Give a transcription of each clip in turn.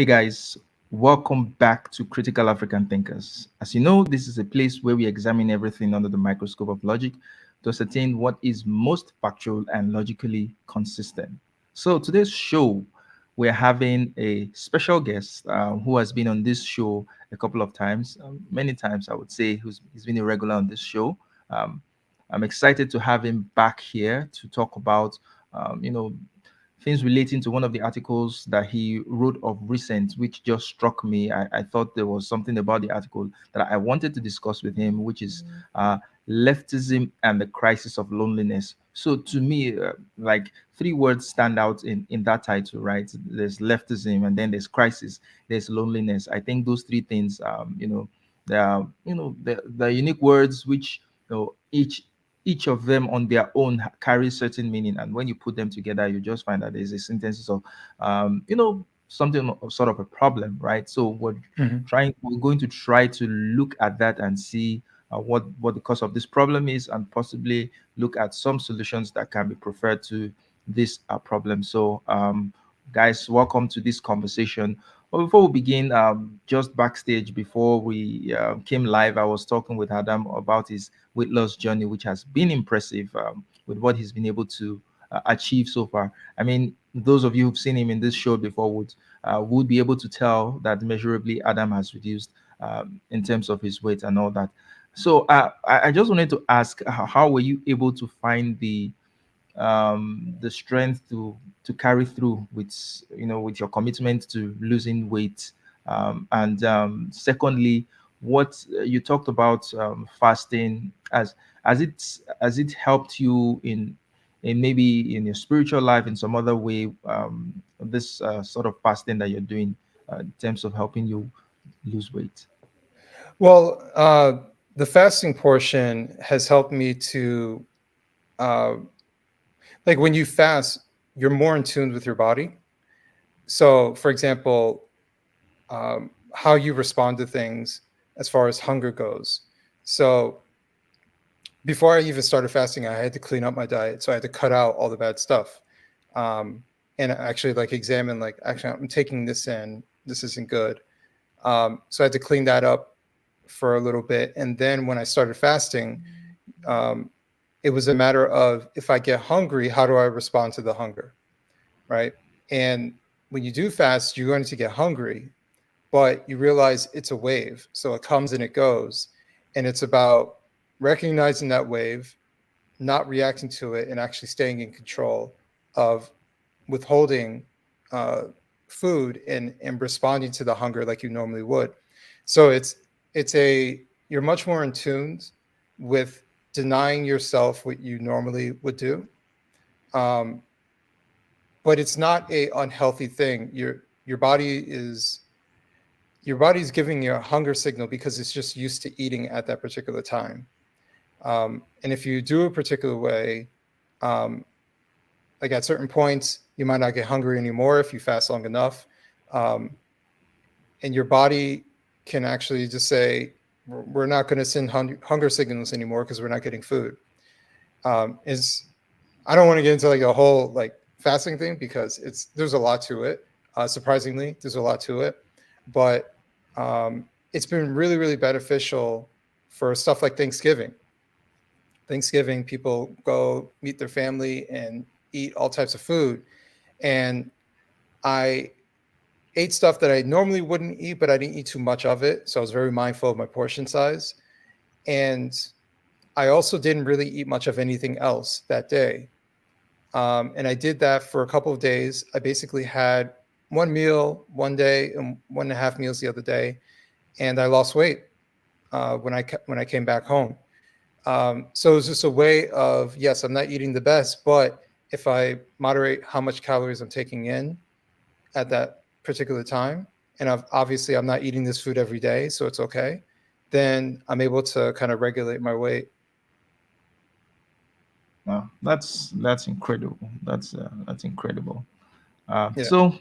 Hey guys, welcome back to Critical African Thinkers. As you know, this is a place where we examine everything under the microscope of logic to ascertain what is most factual and logically consistent. So, today's show, we're having a special guest who has been on this show a couple of times, many times, I would say, he's been a regular on this show. Um, I'm excited to have him back here to talk about, um, you know, things relating to one of the articles that he wrote of recent, which just struck me. I thought there was something about the article that I wanted to discuss with him, which is leftism and the crisis of loneliness. So to me, like three words stand out in that title, right? There's leftism, and then there's crisis, there's loneliness. I think those three things, they are, they're unique words which each of them on their own carry certain meaning, and when you put them together you just find that there's a synthesis of something of sort of a problem, right? So Mhm. we're going to try to look at that and see what the cause of this problem is, and possibly look at some solutions that can be preferred to this problem. So guys, welcome to this conversation. Well, before we begin, just backstage before we came live, I was talking with Adam about his weight loss journey, which has been impressive, with what he's been able to achieve so far. I mean, those of you who've seen him in this show before would be able to tell that measurably Adam has reduced in terms of his weight and all that. So I just wanted to ask, how were you able to find the strength to carry through with your commitment to losing weight, and secondly, what you talked about, fasting, as it helped you in maybe in your spiritual life in some other way, this sort of fasting that you're doing in terms of helping you lose weight. Well, the fasting portion has helped me to, uh, like when you fast, you're more in tune with your body. So, for example, how you respond to things as far as hunger goes. So, before I even started fasting, I had to clean up my diet. So, I had to cut out all the bad stuff. And actually, like, examine, like, actually, I'm taking this in, this isn't good. So, I had to clean that up for a little bit. And then when I started fasting, um, it was a matter of if I get hungry, how do I respond to the hunger? Right. And when you do fast, you're going to get hungry, but you realize it's a wave. So it comes and it goes. And it's about recognizing that wave, not reacting to it, and actually staying in control of withholding uh, food and responding to the hunger like you normally would. So it's a you're much more in tune with denying yourself what you normally would do, um, but it's not a unhealthy thing. Your body is your body's giving you a hunger signal because it's just used to eating at that particular time. And if you do a particular way, um, like at certain points, you might not get hungry anymore if you fast long enough. Um, and your body can actually just say, we're not going to send hunger signals anymore because we're not getting food. Is I don't want to get into like a whole like fasting thing because there's a lot to it. Surprisingly, there's a lot to it, but it's been really, really beneficial for stuff like Thanksgiving. Thanksgiving, people go meet their family and eat all types of food. And I ate stuff that I normally wouldn't eat, but I didn't eat too much of it. So I was very mindful of my portion size. And I also didn't really eat much of anything else that day. And I did that for a couple of days. I basically had one meal one day and 1.5 meals the other day, and I lost weight when I came back home. So it's just a way of, yes, I'm not eating the best, but if I moderate how much calories I'm taking in at that particular time, and obviously I'm not eating this food every day, so it's okay, then I'm able to kind of regulate my weight. That's incredible. That's incredible. Yeah.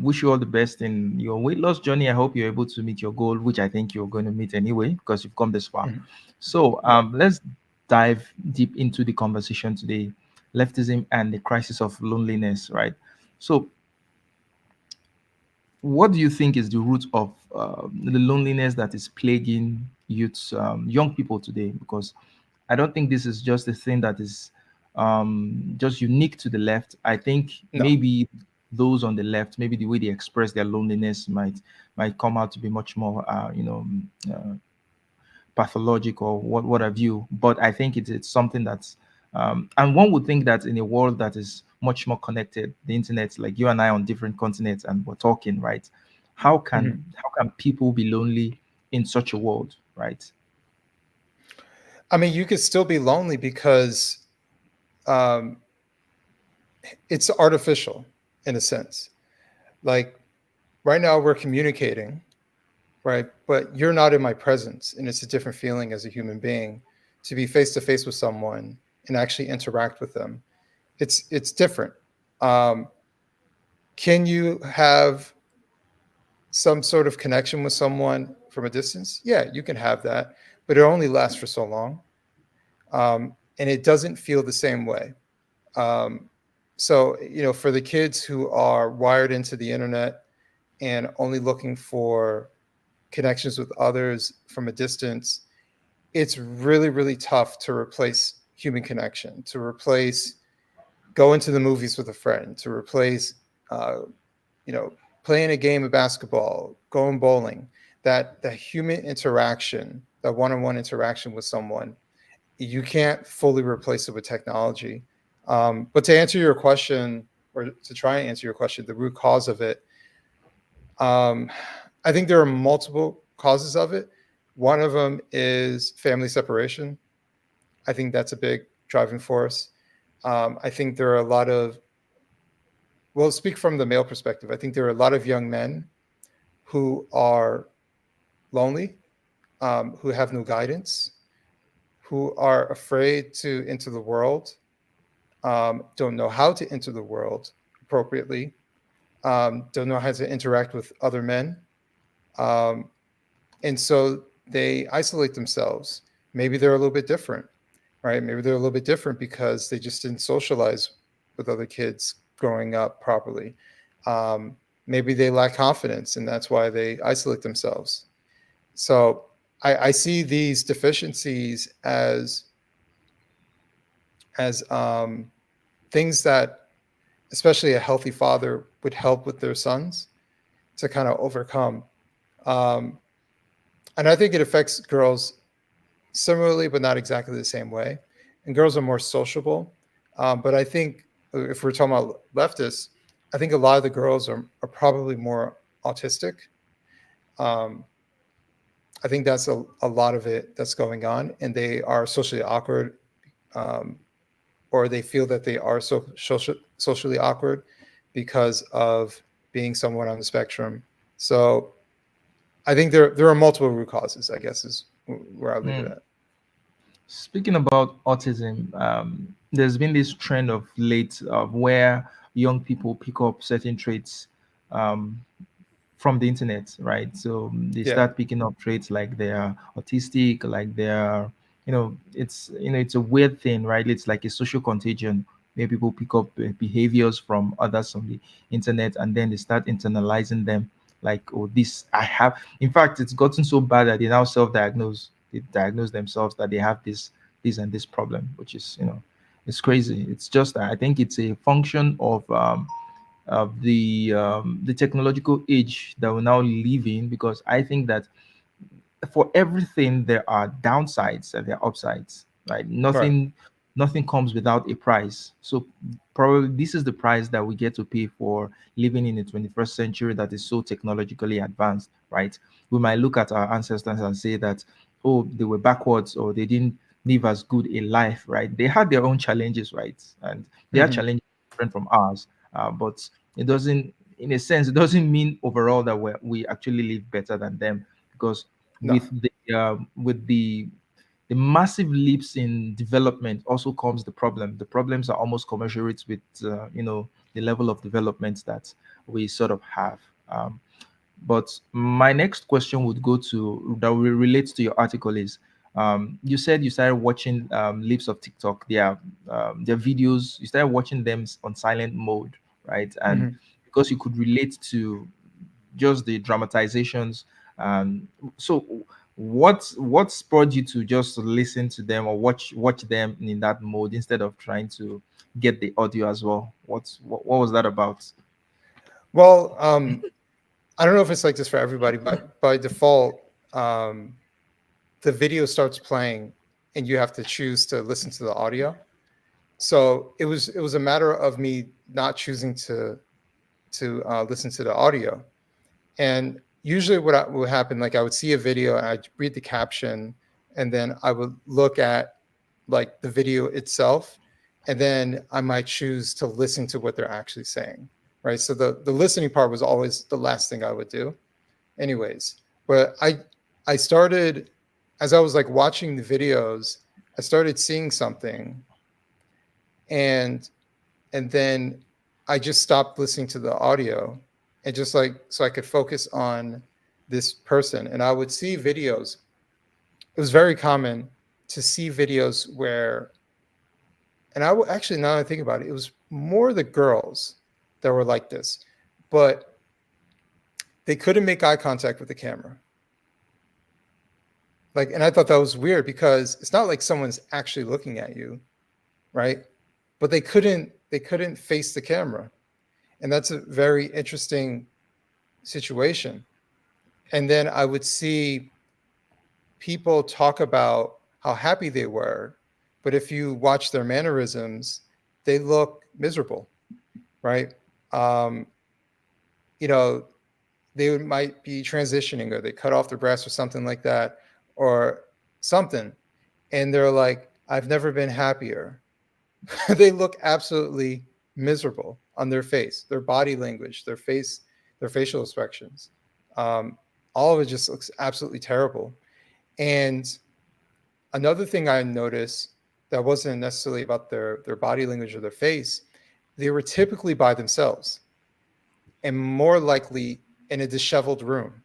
Wish you all the best in your weight loss journey. I hope you're able to meet your goal, which I think you're going to meet anyway because you've come this far. Mhm. So Yeah. let's dive deep into the conversation today: leftism and the crisis of loneliness. Right. So what do you think is the root of the loneliness that is plaguing youths, young people today? Because I don't think this is just a thing that is just unique to the left. I think No. maybe those on the left, maybe the way they express their loneliness might come out to be much more, uh, pathologic or what have you. But I think it's something that's and one would think that in a world that is much more connected, the internet, like you and I on different continents and we're talking, right? Mhm. How can people be lonely in such a world, right? I mean, you could still be lonely because um, it's artificial in a sense. Like right now, we're communicating, right? But you're not in my presence, and it's a different feeling as a human being to be face to face with someone and actually interact with them. It's different. Um, can you have some sort of connection with someone from a distance? Yeah, you can have that, but it only lasts for so long, and it doesn't feel the same way. Um, so, for the kids who are wired into the internet and only looking for connections with others from a distance, it's really, really tough to replace human connection, to replace going to the movies with a friend, to replace, uh, you know, playing a game of basketball, going bowling, that human interaction, that one-on-one interaction with someone, you can't fully replace it with technology. But to answer your question, or to try and answer your question, the root cause of it, um, I think there are multiple causes of it. One of them is family separation. I think that's a big driving force. I think there are a lot of, well, speak from the male perspective. I think there are a lot of young men who are lonely, who have no guidance, who are afraid to enter the world, don't know how to enter the world appropriately, don't know how to interact with other men. Um, and so they isolate themselves. Maybe they're a little bit different, right? Maybe they're a little bit different because they just didn't socialize with other kids growing up properly. Um, Maybe they lack confidence, and that's why they isolate themselves. So I see these deficiencies as things that, especially a healthy father, would help with their sons to kind of overcome. Um, and I think it affects girls similarly, but not exactly the same way. And girls are more sociable. But I think if we're talking about leftists, I think a lot of the girls are probably more autistic. Um, I think that's a lot of it that's going on, and they are socially awkward, um, or they feel that they are socially awkward because of being someone on the spectrum. So I think there are multiple root causes, I guess, is where I'll leave it Mm. at. Speaking about autism, there's been this trend of late of where young people pick up certain traits um, from the internet, right? So they Yeah. start picking up traits like they're autistic, like they're, it's a weird thing, right? It's like a social contagion where people pick up behaviors from others on the internet and then they start internalizing them. Like, oh, this I have. In fact, it's gotten so bad that they now self-diagnose. They diagnose themselves that they have this and this problem, which is, it's crazy. It's just that I think it's a function of the technological age that we now live in, because I think that for everything there are downsides and there are upsides, right? Right. Nothing comes without a price. So probably this is the price that we get to pay for living in the 21st century that is so technologically advanced, right? We might look at our ancestors and say that, oh, they were backwards or they didn't live as good a life, right? They had their own challenges, right? And their Hmm. challenges are different from ours. But it doesn't, in a sense, it doesn't mean overall that we actually live better than them, because No. with the massive leaps in development also comes the problem. The problems are almost commensurate with the level of development that we sort of have. But my next question would go to that will relate to your article is, you said you started watching leaps of TikTok, their videos. You started watching them on silent mode, right? And Hmm. because you could relate to just the dramatizations. So what spurred you to just listen to them or watch them in that mode instead of trying to get the audio as well? What was that about? Well, I don't know if it's like this for everybody, but by default, um, the video starts playing and you have to choose to listen to the audio. So it was a matter of me not choosing to listen to the audio. And usually what would happen, like I would see a video and I'd read the caption, and then I would look at like the video itself, and then I might choose to listen to what they're actually saying. Right. So the listening part was always the last thing I would do. Anyways, but I started, as I was like watching the videos, I started seeing something, and then I just stopped listening to the audio, and just like so I could focus on this person. And I would see videos. It was very common to see videos where, and actually, now that I think about it, it was more the girls that were like this, but they couldn't make eye contact with the camera. Like, and I thought that was weird because it's not like someone's actually looking at you, right? But they couldn't face the camera. And that's a very interesting situation. And then I would see people talk about how happy they were, but if you watch their mannerisms, they look miserable, right? Um, you know, might be transitioning, or they cut off their breast or something like that, or something, and they're like, I've never been happier. They look absolutely miserable on their face, their body language, their face, their facial expressions. Um, all of it just looks absolutely terrible. And another thing I noticed that wasn't necessarily about their body language or their face, they were typically by themselves and more likely in a disheveled room.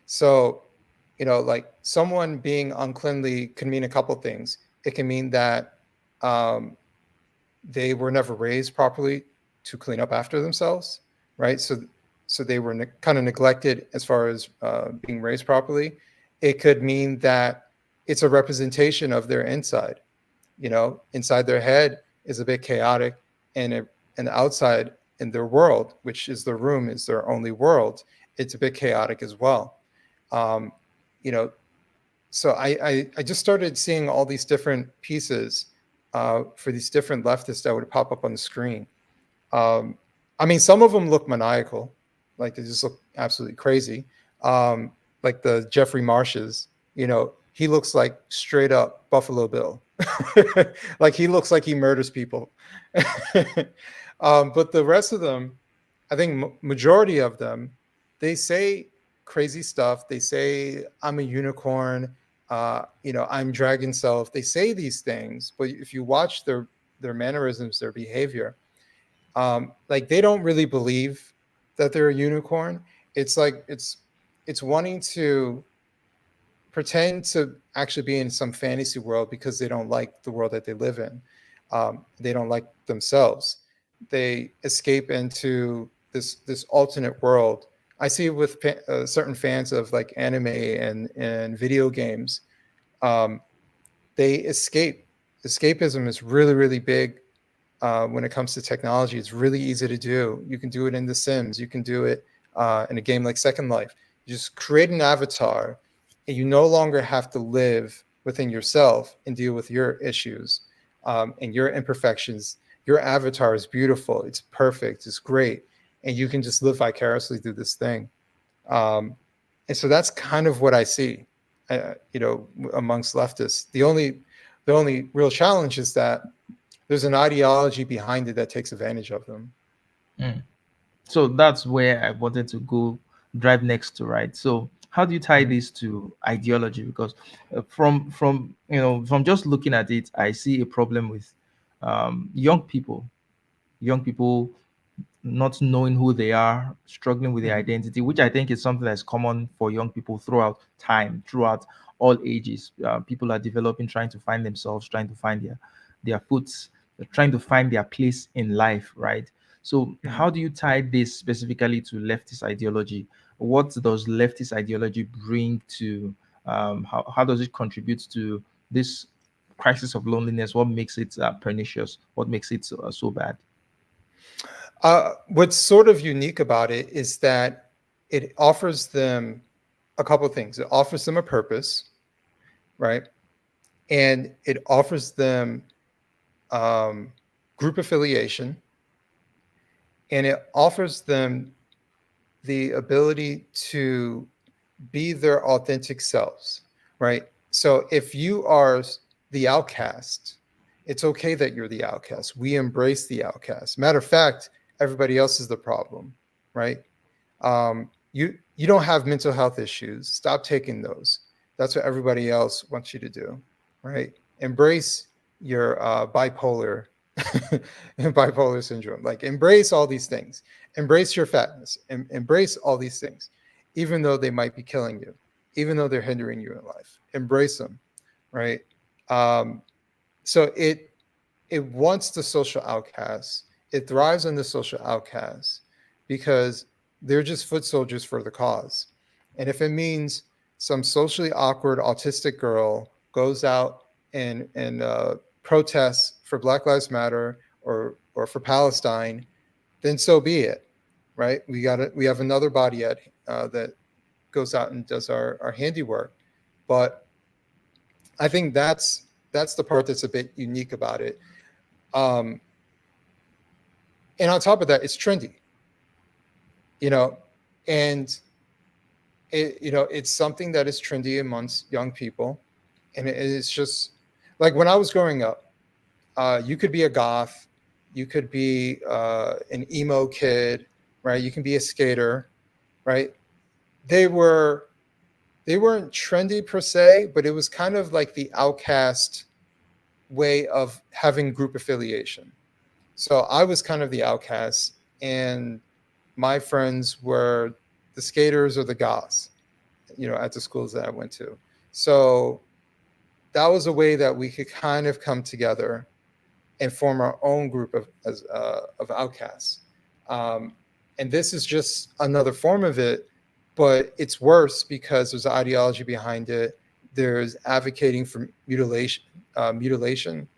So, like someone being uncleanly can mean a couple things. It can mean that um, they were never raised properly to clean up after themselves, right? So they were kind of neglected as far as being raised properly. It could mean that it's a representation of their inside. Inside their head is a bit chaotic, and outside in their world, which is their room, is their only world, it's a bit chaotic as well. Um, you know, so I just started seeing all these different pieces for these different leftists that would pop up on the screen. Um, I mean, some of them look maniacal, like they just look absolutely crazy. Like the Jeffrey Marshes, he looks like straight up Buffalo Bill. Like he looks like he murders people. But the rest of them, I think majority of them, they say crazy stuff. They say, I'm a unicorn. I'm dragon self. They say these things, but if you watch their mannerisms, their behavior, like they don't really believe that they're a unicorn. It's like it's wanting to pretend to actually be in some fantasy world because they don't like the world that they live in. They don't like themselves. They escape into this alternate world. I see it with certain fans of like anime and video games. Um, they escape. Escapism is really, really big when it comes to technology. It's really easy to do. You can do it in The Sims. You can do it in a game like Second Life. You just create an avatar, and you no longer have to live within yourself and deal with your issues and your imperfections. Your avatar is beautiful. It's perfect. It's great. And you can just live vicariously through this thing. And so that's kind of what I see, amongst leftists. The only real challenge is that there's an ideology behind it that takes advantage of them. Mm. So that's where I wanted to go drive next to, right? So how do you tie Mhm. this to ideology? Because from just looking at it, I see a problem with young people not knowing who they are, struggling with their Mhm. identity, which I think is something that's common for young people throughout time, throughout all ages. People are developing, trying to find themselves, trying to find their foots, trying to find their place in life, right? So Mhm. how do you tie this specifically to leftist ideology? What does leftist ideology bring to, how does it contribute to this crisis of loneliness? What makes it pernicious? What makes it so bad? What's sort of unique about it is that it offers them a couple of things. It offers them a purpose, right? And it offers them um, group affiliation, and it offers them the ability to be their authentic selves, right? So if you are the outcast, it's okay that you're the outcast. We embrace the outcast. Matter of fact, everybody else is the problem, right? You don't have mental health issues. Stop taking those. That's what everybody else wants you to do, right? Embrace your bipolar bipolar syndrome. Like embrace all these things. Embrace your fatness. Embrace all these things, even though they might be killing you, even though they're hindering you in life. Embrace them, right? Um, so it wants the social outcasts. It thrives on the social outcasts because they're just foot soldiers for the cause. And if it means some socially awkward autistic girl goes out and protests for Black Lives Matter or for Palestine, then so be it, right? We got it. We have another body that goes out and does our handiwork. But I think that's the part that's a bit unique about it. Um, and on top of that, it's trendy, you know, and it's something that is trendy amongst young people, and it's just like when I was growing up, you could be a goth, you could be an emo kid, right? You can be a skater, right? They were they weren't trendy per se, but it was kind of like the outcast way of having group affiliation. So I was kind of the outcast, and my friends were the skaters or the goths, at the schools that I went to. So that was a way that we could kind of come together and form our own group of outcasts. Um, and this is just another form of it, but it's worse because there's ideology behind it. There's advocating for mutilation,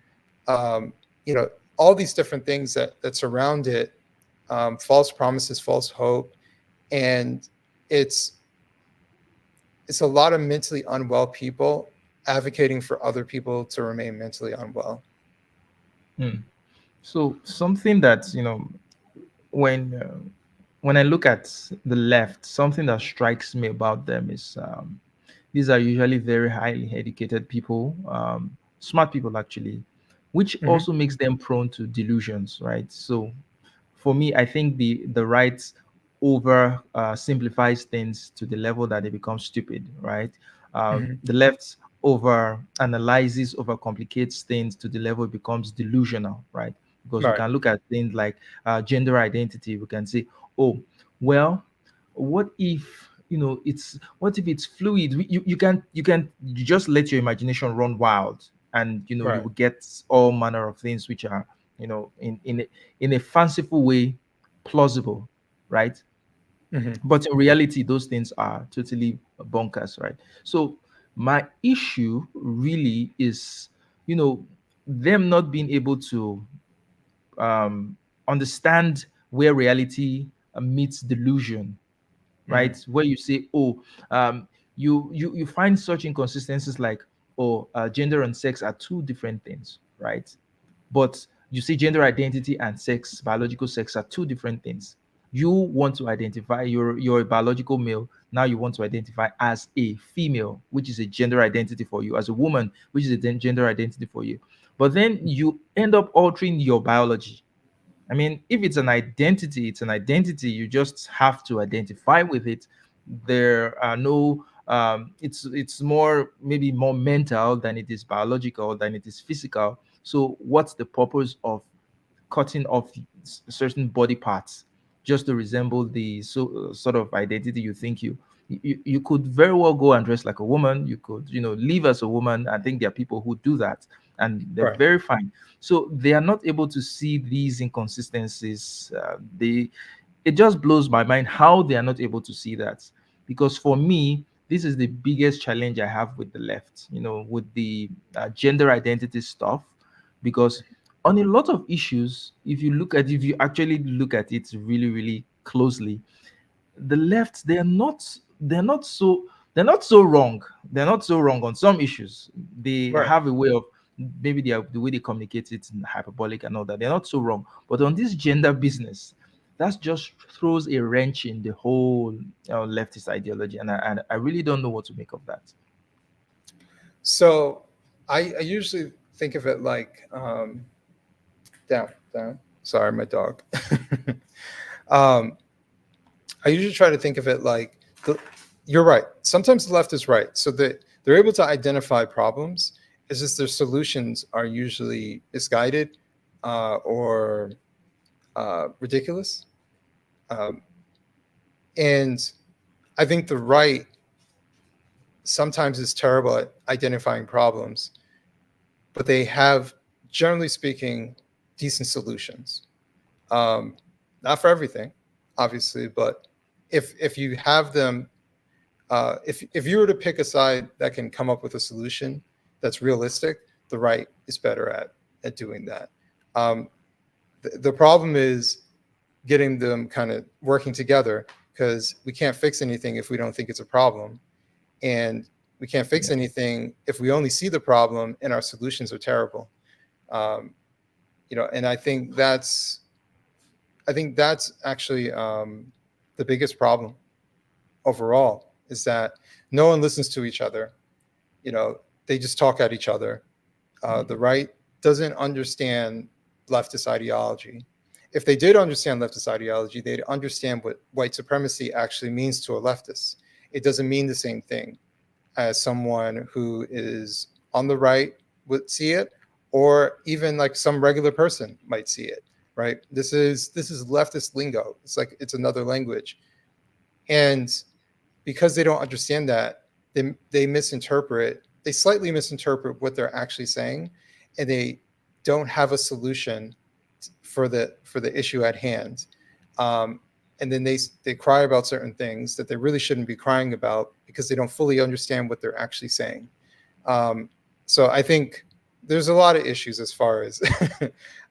um, you know, all these different things that surround it, false promises, false hope, and it's it's a lot of mentally unwell people advocating for other people to remain mentally unwell. Hmm. So something that, when when I look at the left, something that strikes me about them is, these are usually very highly educated people, smart people actually, which Hmm. also makes them prone to delusions, right? So for me, I think the right over simplifies things to the level that they become stupid, right? Hmm. The left over analyzes, over complicates things to the level it becomes delusional, right? Because we Right. can look at things like gender identity. We can say, oh, well, what if, it's, what if it's fluid? You just let your imagination run wild, and you Right. will get all manner of things which are, in a fanciful way, plausible, right? Hmm. But in reality, those things are totally bonkers, right? So my issue really is, you know, them not being able to understand where reality meets delusion, Hmm. right? Where you say, oh, you find such inconsistencies like, oh, gender and sex are two different things, right? But you see, gender identity and sex, biological sex, are two different things. You want to identify, you're a biological male. Now you want to identify as a female, which is a gender identity for you, as a woman, which is a gender identity for you. But then you end up altering your biology. I mean, if it's an identity, it's an identity. You just have to identify with it. There are no. It's more, maybe more mental than it is biological, than it is physical. So what's the purpose of cutting off certain body parts just to resemble the sort of identity you think you could very well go and dress like a woman. You could, live as a woman. I think there are people who do that. and they're Right. very fine. So they are not able to see these inconsistencies. They It just blows my mind how they are not able to see that. Because for me, this is the biggest challenge I have with the left, with the gender identity stuff. Because on a lot of issues, if you actually look at it really, really closely, the left, they're not so wrong. They're not so wrong on some issues. They Right. have a way of, maybe the way they communicate it in hyperbolic and all that. They're not so wrong. But on this gender business, that just throws a wrench in the whole leftist ideology, and I really don't know what to make of that. So I usually think of it like down, down. Sorry, my dog. um, I usually try to think of it like the, you're right. Sometimes the left is right, so that they're able to identify problems. It's just their solutions are usually misguided or ridiculous. Um, and I think the right sometimes is terrible at identifying problems, but they have, generally speaking, decent solutions. Um, Not for everything, obviously, but if you have them, if you were to pick a side that can come up with a solution that's realistic, the right is better at doing that. Um, the problem is getting them kind of working together because we can't fix anything if we don't think it's a problem, and we can't fix Yeah. anything if we only see the problem and our solutions are terrible. Um, and I think that's actually the biggest problem overall is that no one listens to each other. You know, they just talk at each other. The right doesn't understand leftist ideology. If they did understand leftist ideology, they'd understand what white supremacy actually means to a leftist. It doesn't mean the same thing as someone who is on the right would see it, or even like some regular person might see it. Right? This is leftist lingo. It's like it's another language, and because they don't understand that, they misinterpret. They slightly misinterpret what they're actually saying, and they don't have a solution for the issue at hand. Um, and then they cry about certain things that they really shouldn't be crying about because they don't fully understand what they're actually saying. Um, so I think there's a lot of issues as far as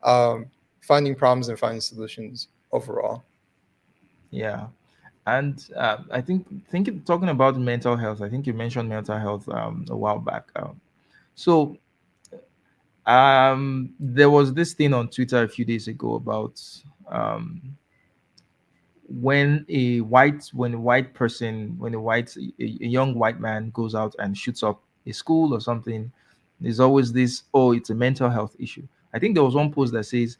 um, finding problems and finding solutions overall. Yeah. And I think talking about mental health, I think you mentioned mental health a while back. So there was this thing on Twitter a few days ago about um, when a young white man goes out and shoots up a school or something. There's always this, oh, it's a mental health issue. I think there was one post that says,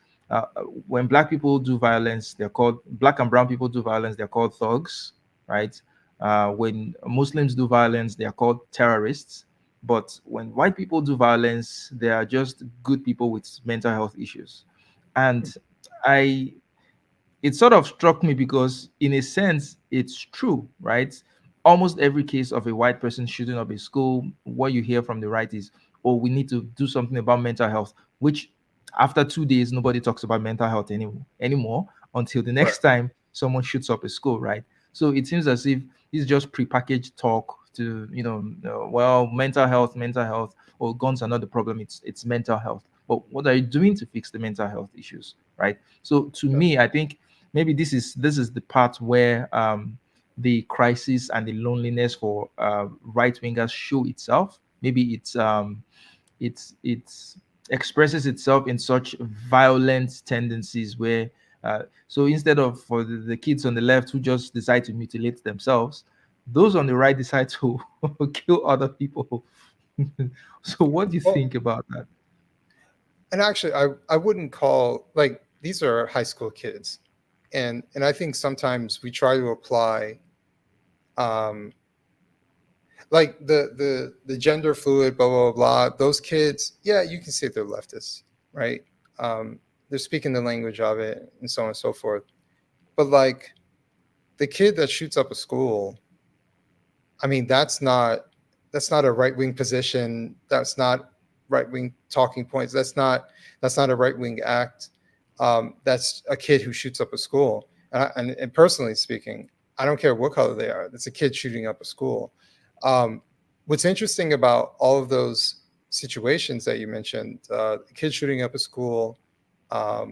when black and brown people do violence, they're called thugs, right? When Muslims do violence, they are called terrorists. But when white people do violence, they are just good people with mental health issues. And I it sort of struck me because in a sense it's true, right? Almost every case of a white person shooting up a school, what you hear from the right is, oh, we need to do something about mental health, which after 2 days nobody talks about mental health anymore until the Right. next time someone shoots up a school, right? So it seems as if it's just prepackaged talk to, well, mental health, or guns are not the problem, it's mental health. But what are you doing to fix the mental health issues, right? So to Yeah. me, I think maybe this is the part where the crisis and the loneliness for right wingers show itself. Maybe it's expresses itself in such violent tendencies where so instead of for the kids on the left who just decide to mutilate themselves, those on the right decide to kill other people. So what do you Well, think about that? and actually, I wouldn't call like these are high school kids, and I think sometimes we try to apply um, like the gender fluid, blah blah blah. Those kids, yeah, you can say they're leftists, right? They're speaking the language of it, and so on and so forth. But like the kid that shoots up a school, I mean, that's not a right wing position. That's not right wing talking points. That's not a right wing act. That's a kid who shoots up a school. And personally speaking, I don't care what color they are. It's a kid shooting up a school. Um, what's interesting about all of those situations that you mentioned, kids shooting up a school. Um,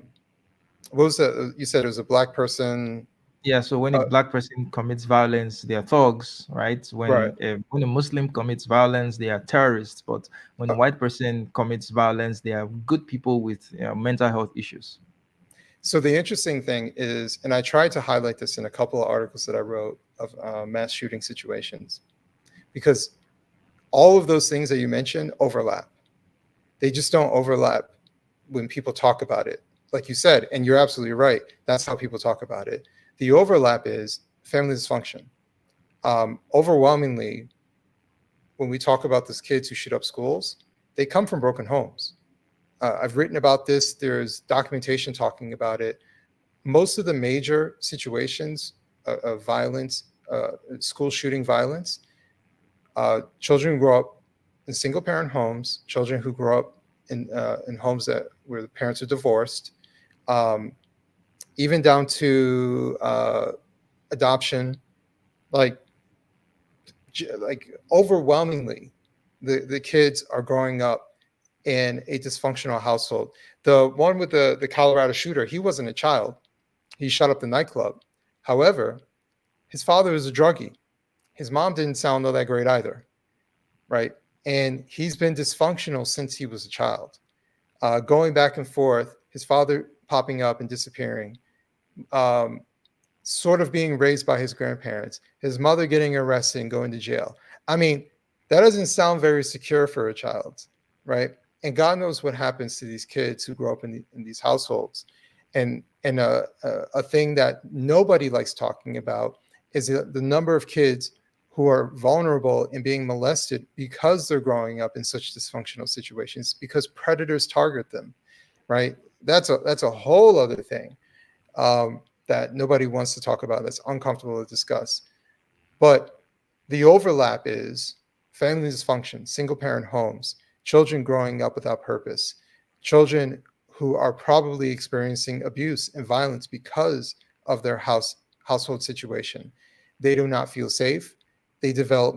what was that? You said it was a black person. Yeah, so when a Uh, black person commits violence, they are thugs, right? right. When a Muslim commits violence, they are terrorists. But when a Uh, white person commits violence, they are good people with mental health issues. so the interesting thing is, and I tried to highlight this in a couple of articles that I wrote of mass shooting situations, because all of those things that you mentioned overlap. They just don't overlap when people talk about it. Like you said, and you're absolutely right. That's how people talk about it. The overlap is family dysfunction. Overwhelmingly, when we talk about these kids who shoot up schools, they come from broken homes. I've written about this. There's documentation talking about it. Most of the major situations of violence, school shooting violence, children who grow up in single parent homes, children who grow up in homes that where the parents are divorced, um, even down to adoption, like overwhelmingly, the kids are growing up in a dysfunctional household. The one with the Colorado shooter, he wasn't a child. He shut up the nightclub. However, his father was a druggie. His mom didn't sound all that great either, right? And he's been dysfunctional since he was a child, going back and forth. His father popping up and disappearing, um, sort of being raised by his grandparents, his mother getting arrested and going to jail. I mean, that doesn't sound very secure for a child, right? And God knows what happens to these kids who grow up in these households. And a thing that nobody likes talking about is the number of kids who are vulnerable in being molested because they're growing up in such dysfunctional situations, because predators target them, right? That's a whole other thing, that nobody wants to talk about, that's uncomfortable to discuss. But the overlap is family dysfunction, single parent homes, children growing up without purpose, children who are probably experiencing abuse and violence because of their household situation. They do not feel safe. They develop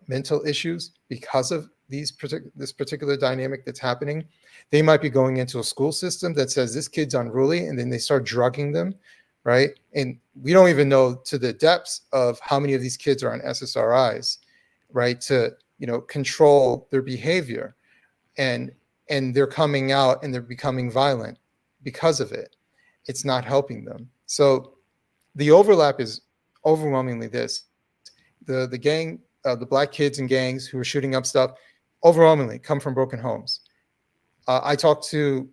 mental issues because of this particular dynamic that's happening. They might be going into a school system that says this kid's unruly, and then they start drugging them, right? And we don't even know to the depths of how many of these kids are on SSRIs, right? To control their behavior, and they're coming out and they're becoming violent because of it. It's not helping them. So the overlap is overwhelmingly this: the gang, the black kids in gangs who are shooting up stuff, overwhelmingly come from broken homes. I talk to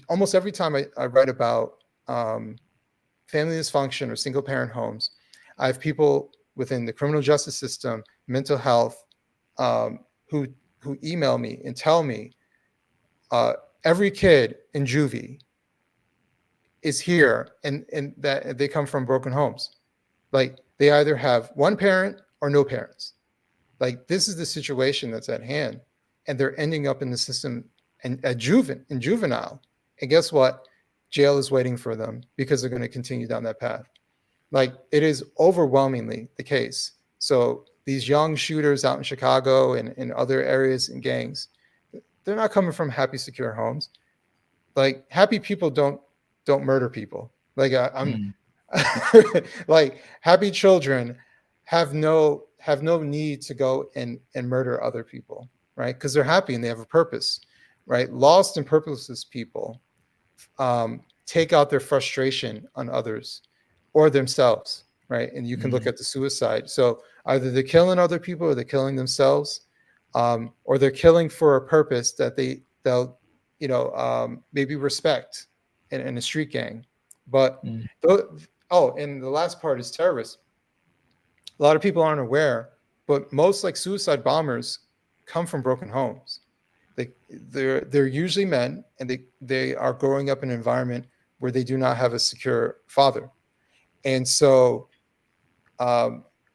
almost every time I write about family dysfunction or single parent homes. I have people within the criminal justice system, mental health, um, who email me and tell me every kid in juvie is here, and that they come from broken homes. Like they either have one parent or no parents. Like this is the situation that's at hand, and they're ending up in the system and at juvenile. And guess what? Jail is waiting for them because they're going to continue down that path. Like it is overwhelmingly the case. So these young shooters out in Chicago and in other areas and gangs, they're not coming from happy, secure homes. Like happy people don't murder people. Like I'm Mm, like happy children have no need to go and murder other people, right? Because they're happy and they have a purpose, right? Lost and purposeless people take out their frustration on others or themselves, right? And you can look mm, at the suicide. So either they're killing other people or they're killing themselves, or they're killing for a purpose that they'll maybe respect in a street gang. But mm, oh, and the last part is terrorists. A lot of people aren't aware, but most like suicide bombers come from broken homes. They're usually men, and they are growing up in an environment where they do not have a secure father, and so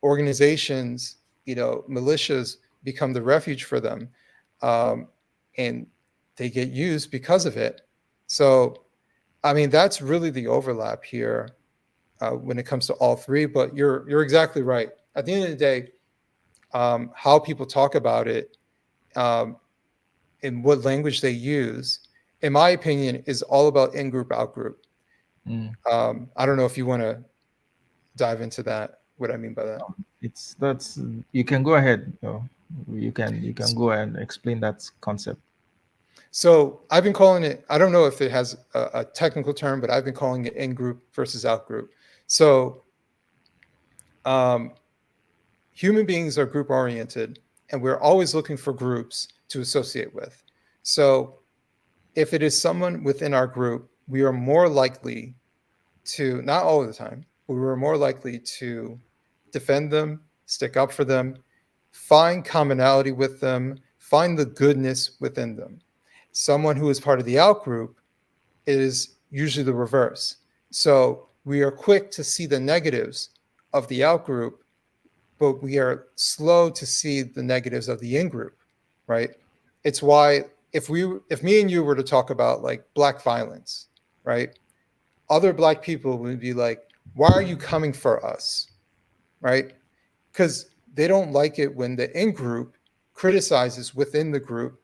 organizations, militias become the refuge for them. Um, and they get used because of it. So, I mean, that's really the overlap here when it comes to all three. But you're exactly right. At the end of the day, how people talk about it um, and what language they use, in my opinion, is all about in group, out group. Mm. I don't know if you want to dive into that. What I mean by that. It's that's you can go ahead. You can go and explain that concept. So I've been calling it, I don't know if it has a technical term, but I've been calling it in group versus out group. So um, human beings are group oriented, and we're always looking for groups to associate with. So if it is someone within our group, we are more likely to, not all of the time, but we're more likely to defend them, stick up for them, find commonality with them, find the goodness within them. Someone who is part of the out group is usually the reverse. So we are quick to see the negatives of the out group, but we are slow to see the negatives of the in group, right? It's why if me and you were to talk about like black violence, right? Other black people would be like, why are you coming for us? Right? Because they don't like it when the in group criticizes within the group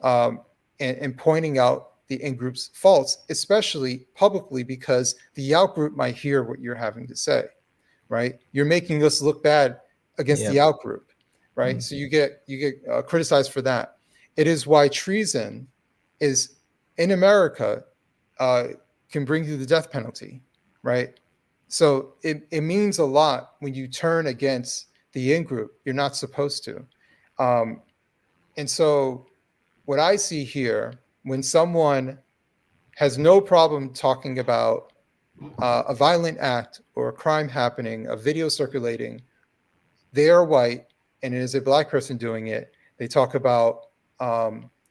um, and pointing out the in group's faults, especially publicly, because the out group might hear what you're having to say, right? You're making us look bad against Yeah. the out group, right? Mm. So you get criticized for that. It is why treason is in America uh, can bring you the death penalty, right? So it means a lot when you turn against the in group. You're not supposed to. Um, and so what I see here, when someone has no problem talking about a violent act or a crime happening, a video circulating, they are white and it is a black person doing it. They talk about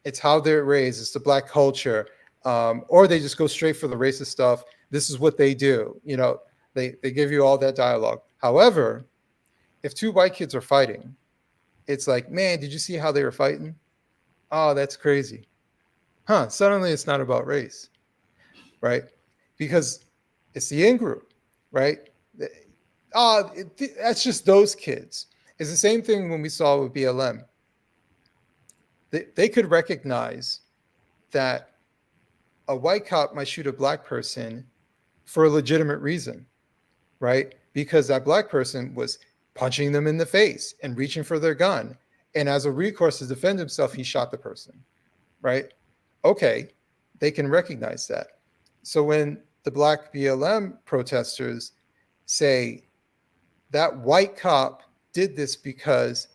it's how they're raised, it's the black culture, or they just go straight for the racist stuff. This is what they do. You know, they give you all that dialogue. However, if two white kids are fighting, it's like, man, did you see how they were fighting? Oh, that's crazy. Huh, suddenly it's not about race, right? Because it's the in group, right? That's just those kids. It's the same thing when we saw with BLM. They could recognize that a white cop might shoot a black person for a legitimate reason, right? Because that black person was punching them in the face and reaching for their gun. And as a recourse to defend himself, he shot the person, right? Okay, they can recognize that. So when the black BLM protesters say that white cop did this because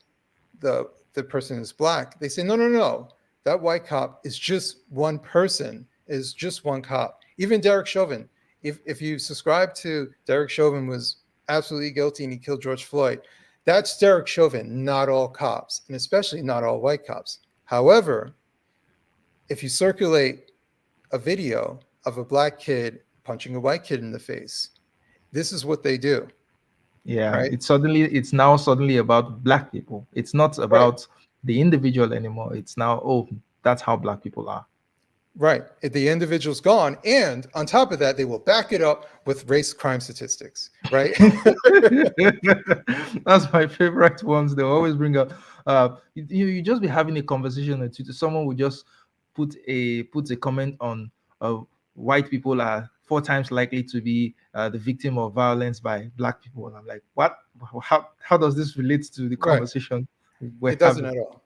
the person is black, they say, no, no, no. That white cop is just one person, is just one cop. Even Derek Chauvin, if you subscribe to Derek Chauvin was absolutely guilty and he killed George Floyd, that's Derek Chauvin, not all cops, and especially not all white cops. However, if you circulate a video of a black kid punching a white kid in the face, this is what they do, Yeah, right? it's now suddenly about black people. It's not Right. about the individual anymore. It's now, oh, that's how black people are. Right. The individual's gone. And on top of that, they will back it up with race crime statistics, right? That's my favorite ones. They always bring up. You just be having a conversation or two. Someone would just put a comment on white people are 4 times likely to be the victim of violence by black people. And I'm like, what? How does this relate to the Right. conversation we're It doesn't having? at all.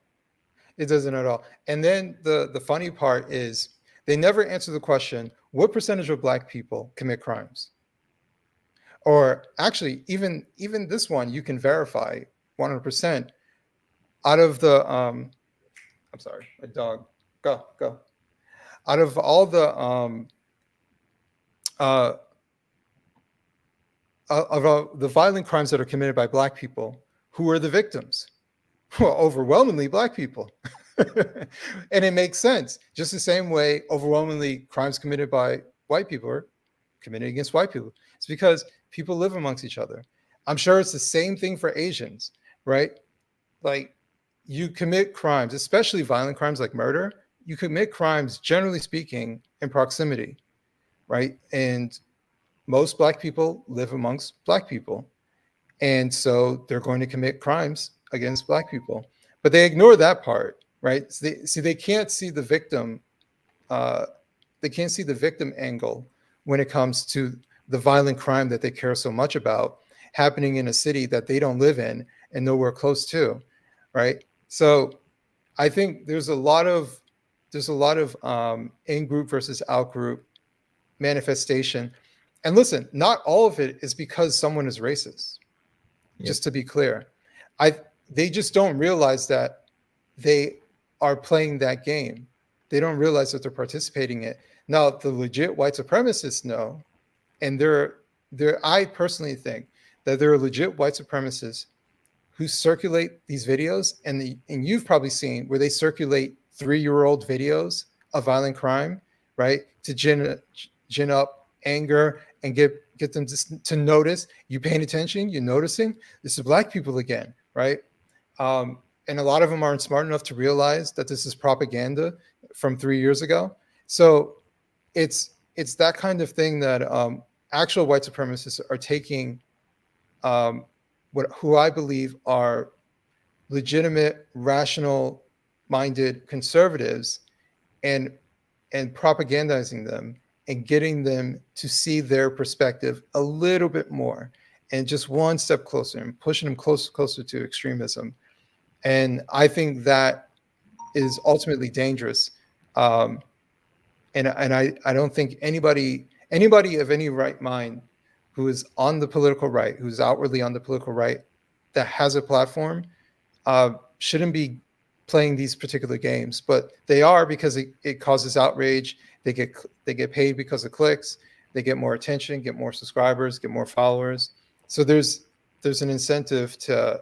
It doesn't at all. And then the funny part is they never answer the question, what percentage of black people commit crimes? Or actually, even this one, you can verify 100% out of the I'm sorry, my dog. Go. Out of all uh, the violent crimes that are committed by black people, who are the victims? Well, overwhelmingly black people. And it makes sense. Just the same way overwhelmingly crimes committed by white people are committed against white people. It's because people live amongst each other. I'm sure it's the same thing for Asians, right? Like you commit crimes, especially violent crimes like murder. you commit crimes, generally speaking, in proximity, right? And most black people live amongst black people, and so they're going to commit crimes against black people. But they ignore that part, right? So they can't see the victim. Uh, they can't see the victim angle when it comes to the violent crime that they care so much about happening in a city that they don't live in and nowhere close to, right? So I think there's a lot of in group versus out group manifestation. And listen, not all of it is because someone is racist. Yep. Just to be clear, I they just don't realize that they are playing that game. They don't realize that they're participating in it. Now, the legit white supremacists know, and they're I personally think that there are legit white supremacists who circulate these videos, and you've probably seen where they circulate 3-year-old videos of violent crime, right? To gin up anger and get them to notice. You paying attention? You're noticing this is black people again, right? And a lot of them aren't smart enough to realize that this is propaganda from 3 years ago. So it's that kind of thing that actual white supremacists are taking um, who I believe are legitimate, rational minded conservatives and propagandizing them and getting them to see their perspective a little bit more and just one step closer and pushing them closer to extremism. And I think that is ultimately dangerous. Um, and I don't think anybody of any right mind who is on the political right, who's outwardly on the political right, that has a platform, shouldn't be playing these particular games, but they are because it causes outrage. They get paid because of clicks. They get more attention, get more subscribers, get more followers. So there's an incentive to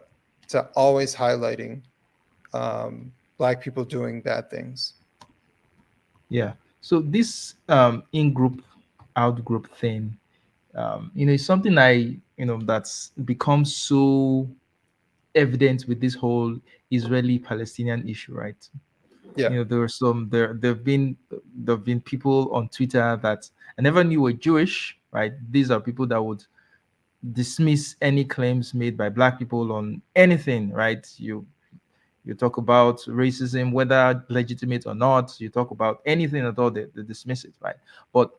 always highlighting black people doing bad things. Yeah. So this in group, out group thing, is something that's become so evident with this whole Israeli-Palestinian issue, right? Yeah. There've been people on Twitter that I never knew were Jewish, right? These are people that would dismiss any claims made by black people on anything, right? You talk about racism, whether legitimate or not, you talk about anything at all, they dismiss it, right? But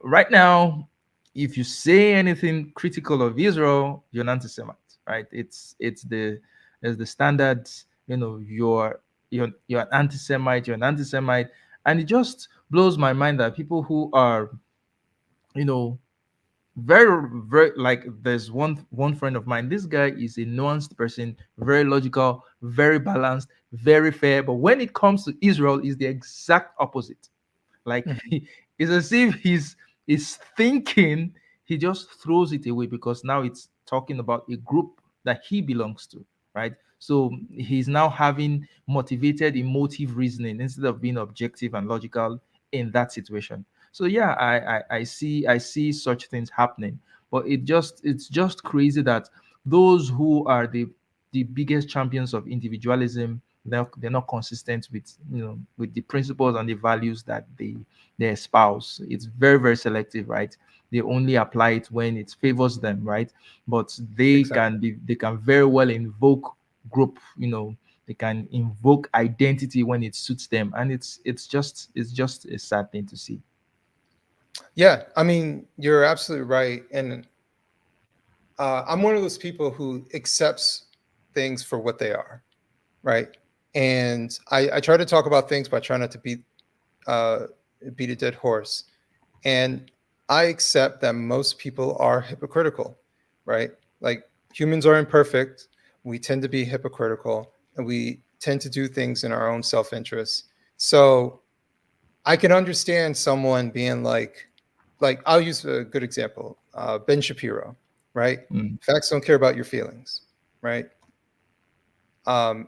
right now, if you say anything critical of Israel, you're an anti-Semite, right? It's the standard. You're an anti-Semite. You're an anti-Semite, and it just blows my mind that people who are, you know, very, very, like, there's one friend of mine. This guy is a nuanced person, very logical, very balanced, very fair. But when it comes to Israel, is the exact opposite. Like, Mhm. it's as if he's thinking, he just throws it away because now it's talking about a group that he belongs to, right? So he's now having motivated emotive reasoning instead of being objective and logical in that situation. So yeah, I see such things happening, but it's just crazy that those who are the biggest champions of individualism, they're not consistent with with the principles and the values that they espouse. It's very, very selective, right? They only apply it when it favors them, right? But Exactly. they can very well invoke group, they can invoke identity when it suits them, and it's just a sad thing to see. Yeah, I mean, you're absolutely right. And I'm one of those people who accepts things for what they are, right? And I try to talk about things, but I try not to uh, beat a dead horse. And I accept that most people are hypocritical, right? Like humans are imperfect. We tend to be hypocritical and we tend to do things in our own self interest. So I can understand someone being like I'll use a good example, Ben Shapiro, right? Mm. Facts don't care about your feelings, right? Um,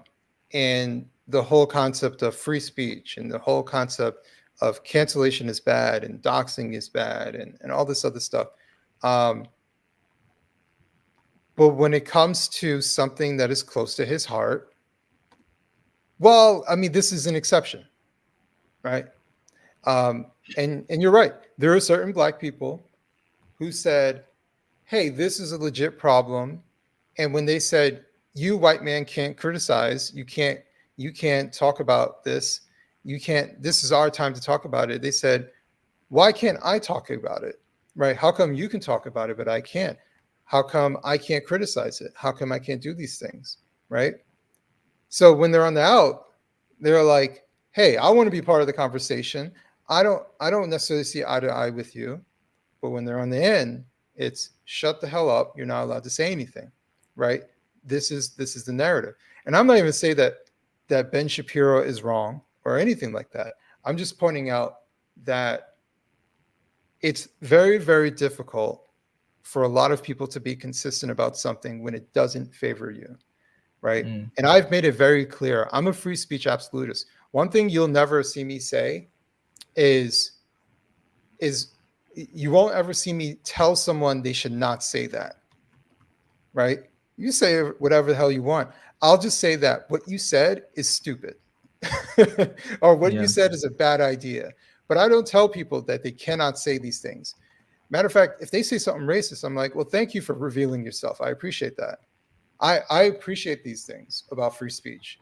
and the whole concept of free speech and the whole concept of cancellation is bad and doxing is bad and all this other stuff. Um, but when it comes to something that is close to his heart, well, I mean, this is an exception, right? And you're right. There are certain black people who said, "Hey, this is a legit problem," and when they said, "You white man can't criticize, you can't talk about this, you can't. This is our time to talk about it." They said, "Why can't I talk about it? Right? How come you can talk about it, but I can't? How come I can't criticize it? How come I can't do these things?" Right? So when they're on the out, they're like, "Hey, I want to be part of the conversation. I don't necessarily see eye to eye with you." But when they're on the in, it's shut the hell up. You're not allowed to say anything. Right? This is the narrative. And I'm not even saying that Ben Shapiro is wrong or anything like that. I'm just pointing out that it's very, very difficult for a lot of people to be consistent about something when it doesn't favor you, right? Mm. And I've made it very clear I'm a free speech absolutist. One thing you'll never see me say is is you won't ever see me tell someone they should not say that, right? You say whatever the hell you want. I'll just say that what you said is stupid or what you Yeah. said is a bad idea. But I don't tell people that they cannot say these things. Matter of fact, if they say something racist, I'm like, well, thank you for revealing yourself. I appreciate that. I appreciate these things about free speech.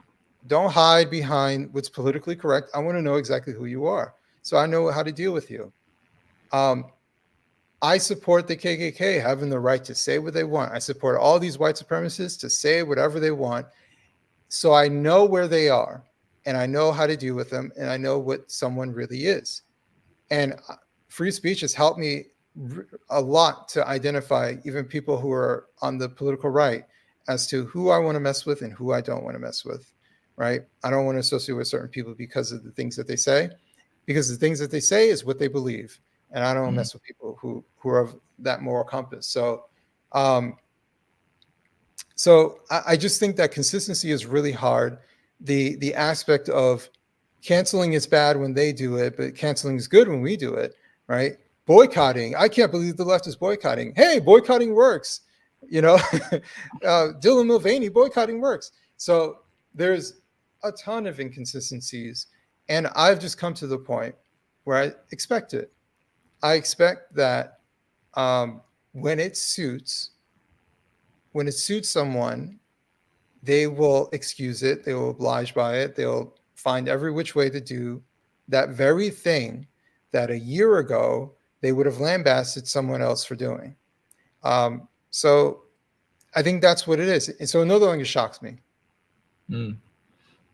Don't hide behind what's politically correct. I want to know exactly who you are so I know how to deal with you. Um, I support the KKK having the right to say what they want. I support all these white supremacists to say whatever they want. So I know where they are and I know how to deal with them and I know what someone really is. And free speech has helped me a lot to identify even people who are on the political right as to who I want to mess with and who I don't want to mess with. Right? I don't want to associate with certain people because of the things that they say, because the things that they say is what they believe, and I don't Mm. mess with people who are of that moral compass. Um, so I just think that consistency is really hard. The aspect of canceling is bad when they do it, but canceling is good when we do it, right? Boycotting. I can't believe the left is boycotting. Hey, boycotting works. You know, Dylan Mulvaney, boycotting works. So there's a ton of inconsistencies. And I've just come to the point where I expect it. I expect that um, when it suits, when it suits someone, they will excuse it, they will oblige by it, they'll find every which way to do that very thing that a year ago they would have lambasted someone else for doing. So I think that's what it is. And so it no longer shocks me. Mm.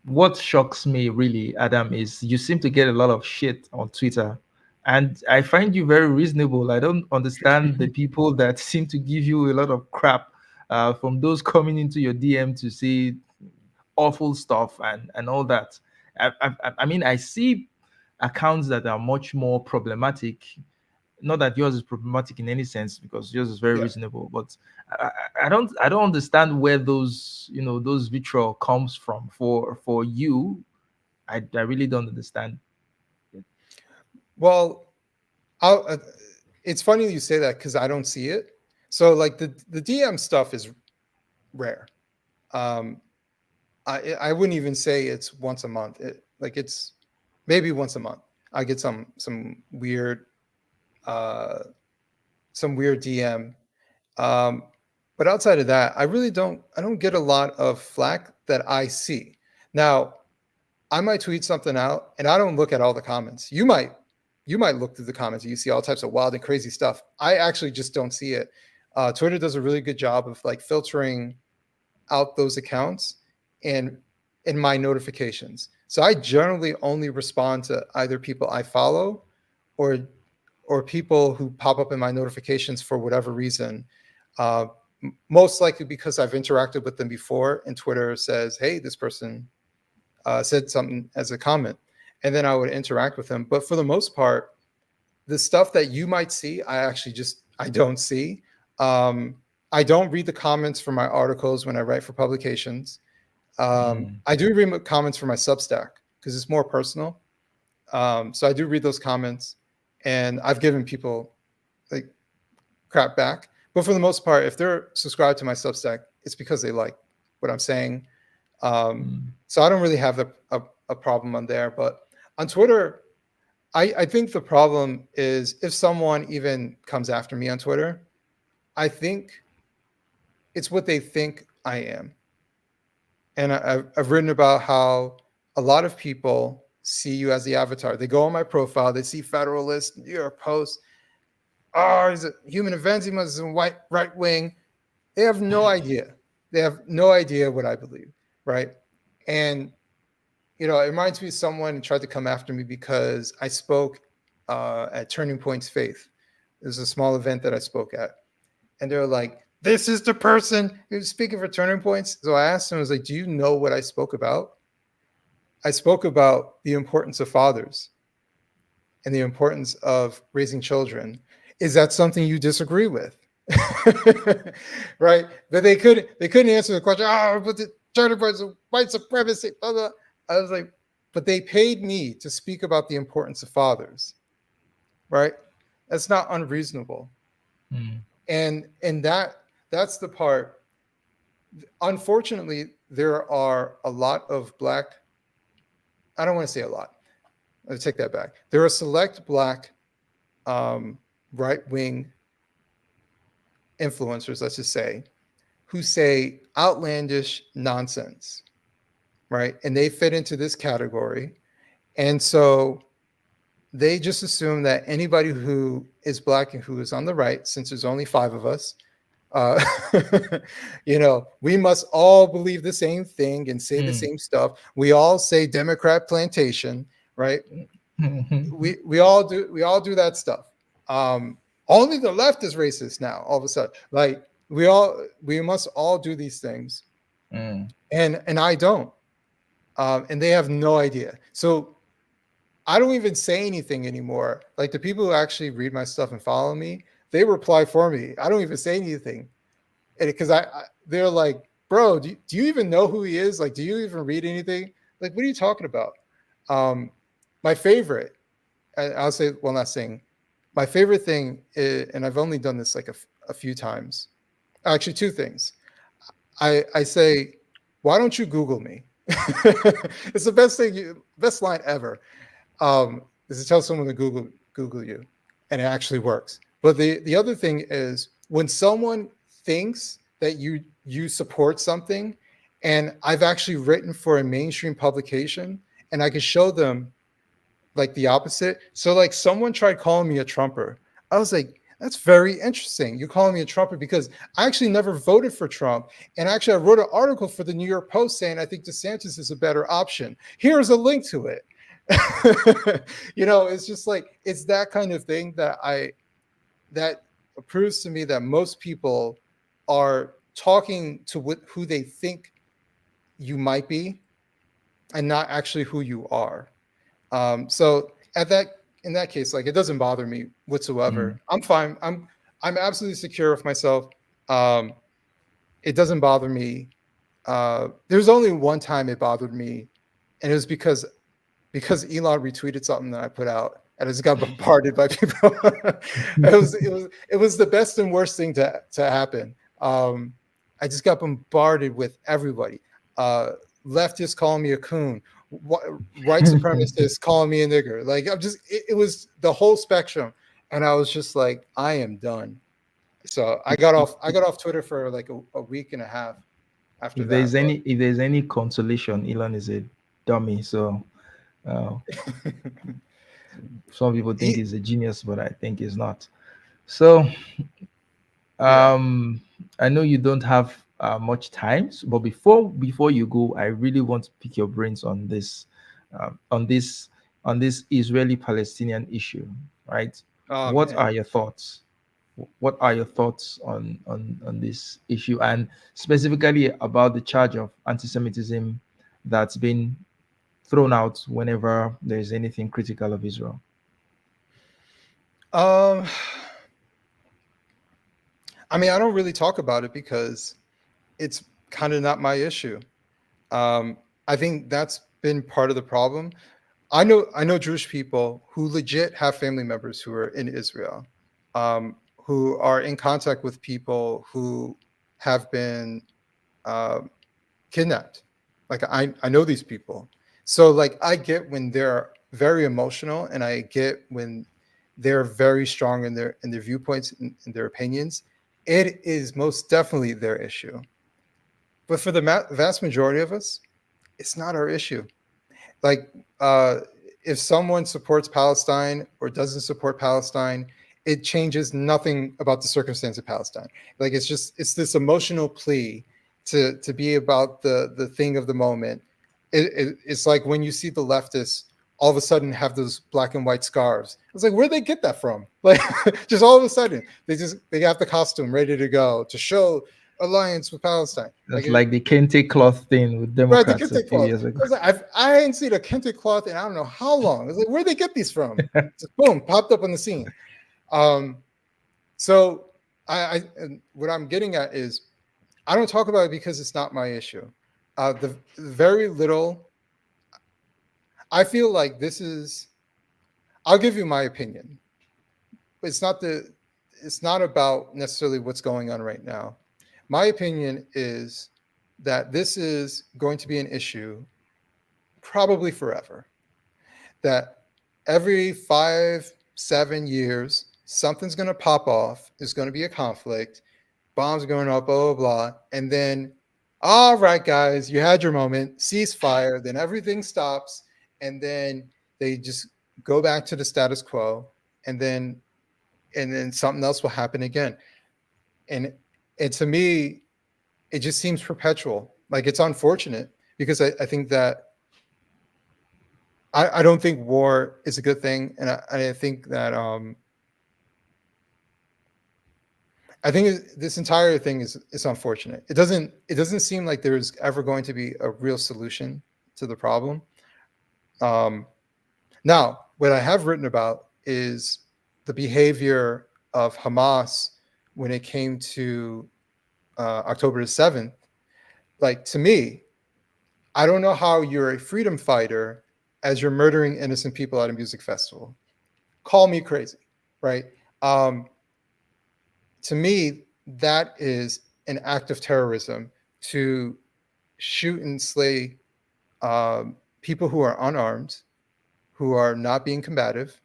What shocks me really, Adam, is you seem to get a lot of shit on Twitter. And I find you very reasonable. I don't understand the people that seem to give you a lot of crap, from those coming into your DM to say awful stuff and all that. I mean, I see accounts that are much more problematic. Not that yours is problematic in any sense, because yours is very Yeah. reasonable, but I don't understand where those, those vitriol comes from for you. I really don't understand it. Well, I'll, it's funny you say that because I don't see it. So like the DM stuff is rare. Um, I wouldn't even say it's once a month. It's maybe once a month. I get uh, some weird DM. Um, but outside of that, I don't get a lot of flack that I see. Now, I might tweet something out and I don't look at all the comments. You might look through the comments and you see all types of wild and crazy stuff. I actually just don't see it. Twitter does a really good job of like filtering out those accounts and in my notifications. So I generally only respond to either people I follow or or people who pop up in my notifications for whatever reason. Uh, Most likely because I've interacted with them before, and Twitter says, "Hey, this person said something as a comment," and then I would interact with them. But for the most part, the stuff that you might see, I actually just I don't see. Um, I don't read the comments for my articles when I write for publications. Mm, I do read comments for my Substack because it's more personal. So I do read those comments, and I've given people like crap back. But for the most part, if they're subscribed to my Substack, it's because they like what I'm saying. Um, mm, so I don't really have a problem on there. But On Twitter, I think the problem is if someone even comes after me on Twitter, I think it's what they think I am. And I've written about how a lot of people see you as the avatar. They go on my profile, they see Federalist, New York Post. Oh, he's a human events. He must be white right wing. They have no idea. They have no idea what I believe, right? And it reminds me of someone who tried to come after me because I spoke at Turning Point's Faith. It was a small event that I spoke at, and they're like, "This is the person who's speaking for Turning Points." So I asked them, I was like, "Do you know what I spoke about?" I spoke about the importance of fathers and the importance of raising children. Is that something you disagree with? Right? But they couldn't answer the question. Oh, but the Turning Points of white supremacy. Blah, blah. I was like, but they paid me to speak about the importance of fathers, right? That's not unreasonable. Mm. And that's the part. Unfortunately, there are a lot of black. I don't want to say a lot. Let's take that back. There are select black right wing influencers, let's just say, who say outlandish nonsense, right? And they fit into this category. And so they just assume that anybody who is black and who is on the right, since there's only five of us, uh, we must all believe the same thing and say the Mm. same stuff. We all say Democrat plantation, right? Mm. We all do that stuff. Only the left is racist now. All of a sudden, like we must all do these things, Mm. and I don't, and they have no idea. So I don't even say anything anymore. Like the people who actually read my stuff and follow me, they reply for me. I don't even say anything because they're like, bro, do you even know who he is? Like, do you even read anything? Like, what are you talking about? Um, my favorite, I'll say, one last thing. My favorite thing, is, and I've only done this like a few times. Actually, two things. I say, why don't you Google me? It's the best thing, best line ever. Is to tell someone to Google you, and it actually works. But the other thing is when someone thinks that you support something, and I've actually written for a mainstream publication, and I can show them like the opposite. So like someone tried calling me a Trumper. I was like, that's very interesting. You're calling me a Trumper because I actually never voted for Trump. And actually, I wrote an article for the New York Post saying I think DeSantis is a better option. Here's a link to it. It's just like it's that kind of thing that proves to me that most people are talking to who they think you might be and not actually who you are. So in that case, like it doesn't bother me Mm. whatsoever. I'm fine. I'm absolutely secure with myself. Um, it doesn't bother me. There's only one time it bothered me, and it was because Elon retweeted something that I put out, and I just got bombarded by people. It was the best and worst thing to happen. I just got bombarded with everybody. Uh, Leftists calling me a coon, white supremacists calling me a nigger. Like it was the whole spectrum, and I was just like, I am done. So I got off Twitter for like a week and a half after that. If there's any consolation, Elon is a dummy. So uh, some people think He, he's a genius, but I think he's not. So yeah. um, I know you don't have much time, but before you go, I really want to pick your brains on this, um, on this on this Israeli-Palestinian issue, right? Oh What man. are your thoughts? What are your thoughts on this issue, and specifically about the charge of anti-Semitism that's been thrown out whenever there is anything critical of Israel? Um, I mean, I don't really talk about it because it's kind of not my issue. I think that's been part of the problem. I know Jewish people who legit have family members who are in Israel, who are in contact with people who have been um kidnapped. Like I know these people, so like I get when they're very emotional, and I get when they're very strong in their viewpoints and their opinions. It is most definitely their issue. But for the vast majority of us, it's not our issue. Like, uh, if someone supports Palestine or doesn't support Palestine, it changes nothing about the circumstance of Palestine. Like, it's this emotional plea to be about the thing of the moment. It's like when you see the leftists all of a sudden have those black and white scarves. It's like, where'd they get that from? Like, just all of a sudden they have the costume ready to go to show alliance with Palestine. That's like the kente cloth thing with Right, the Democrats a kente few cloth. years ago. I was like, I ain't seen a kente cloth in I don't know how long. I was like, where'd they get these from? Just boom, popped up on the scene. Um, so and what I'm getting at is I don't talk about it because it's not my issue. The very little I feel like this is. I'll give you my opinion. It's not the. It's not about necessarily what's going on right now. My opinion is that this is going to be an issue probably forever. That every 5, 7 years, something's going to pop off. There's going to be a conflict. Bombs going up, blah, blah, blah. And then, all right, guys, you had your moment, ceasefire. Then everything stops. And then they just go back to the status quo. And then something else will happen again. And, and to me, it just seems perpetual. Like, it's unfortunate because I think that I don't think war is a good thing, and I think that I think this entire thing is unfortunate. It doesn't seem like there's ever going to be a real solution to the problem. Um, Now, what I have written about is the behavior of Hamas when it came to October the 7th. Like, to me, I don't know how you're a freedom fighter as you're murdering innocent people at a music festival. Call me crazy, right? Um, to me, that is an act of terrorism to shoot and slay people who are unarmed, who are not being combative,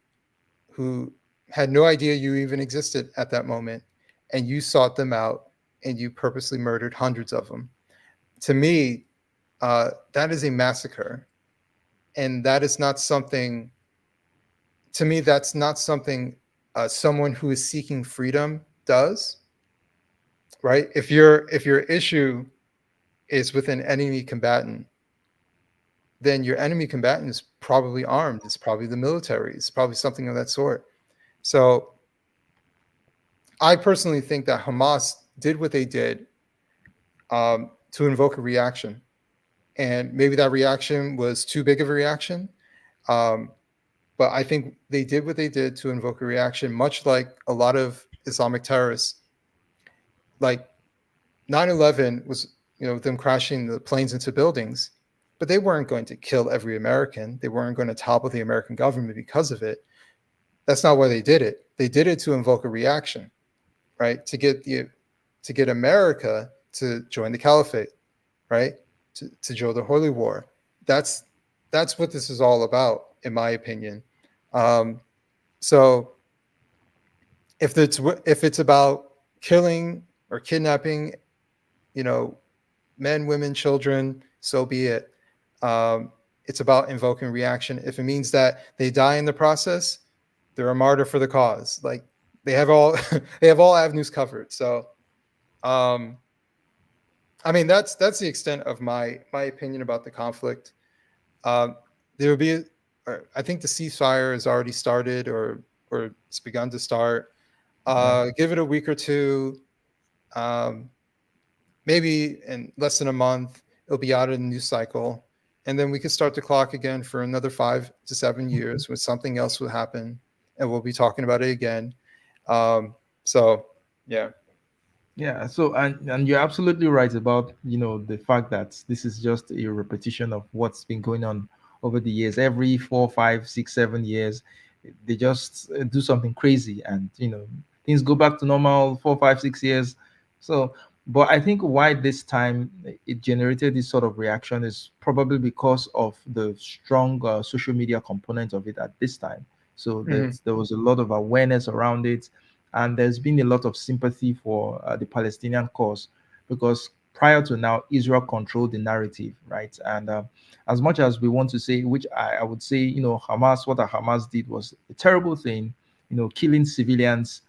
who had no idea you even existed at that moment, and you sought them out and you purposely murdered hundreds of them. To me, that is a massacre, and that is not something. To me, that's not something someone who is seeking freedom does. Right? If your issue is with an enemy combatant, then your enemy combatant is probably armed. It's probably the military. It's probably something of that sort. So I personally think that Hamas did what they did to invoke a reaction, and maybe that reaction was too big of a reaction. Um, but I think they did what they did to invoke a reaction, much like a lot of Islamic terrorists. Like 9/11 was, them crashing the planes into buildings, but they weren't going to kill every American. They weren't going to topple the American government because of it. That's not why they did it. They did it to invoke a reaction, right? To get America to join the caliphate, right? To join the holy war. That's that's what this is all about, in my opinion. Um, so if it's about killing or kidnapping, you know, men, women, children, so be it. It's about invoking reaction. If it means that they die in the process, they're a martyr for the cause. Like, they have all they have all avenues covered. So, um, I mean, that's the extent of my opinion about the conflict. Um, there will be, I think the ceasefire has already started, or it's begun to start. Yeah. Give it a week or two. Um, Maybe in less than a month, it'll be out of the news cycle. And then we could start the clock again for another 5 to 7 years when something else will happen and we'll be talking about it again. So, yeah. Yeah, so and you're absolutely right about the fact that this is just a repetition of what's been going on over the years. Every 4, 5, 6, 7 years, they just do something crazy, and things go back to normal 4, 5, 6 years. So But I think why this time it generated this sort of reaction is probably because of the strong social media component of it at this time. So Hmm. there was a lot of awareness around it, and there's been a lot of sympathy for the Palestinian cause, because prior to now, Israel controlled the narrative, right? And as much as we want to say, which I would say, Hamas, what Hamas did was a terrible thing, killing civilians.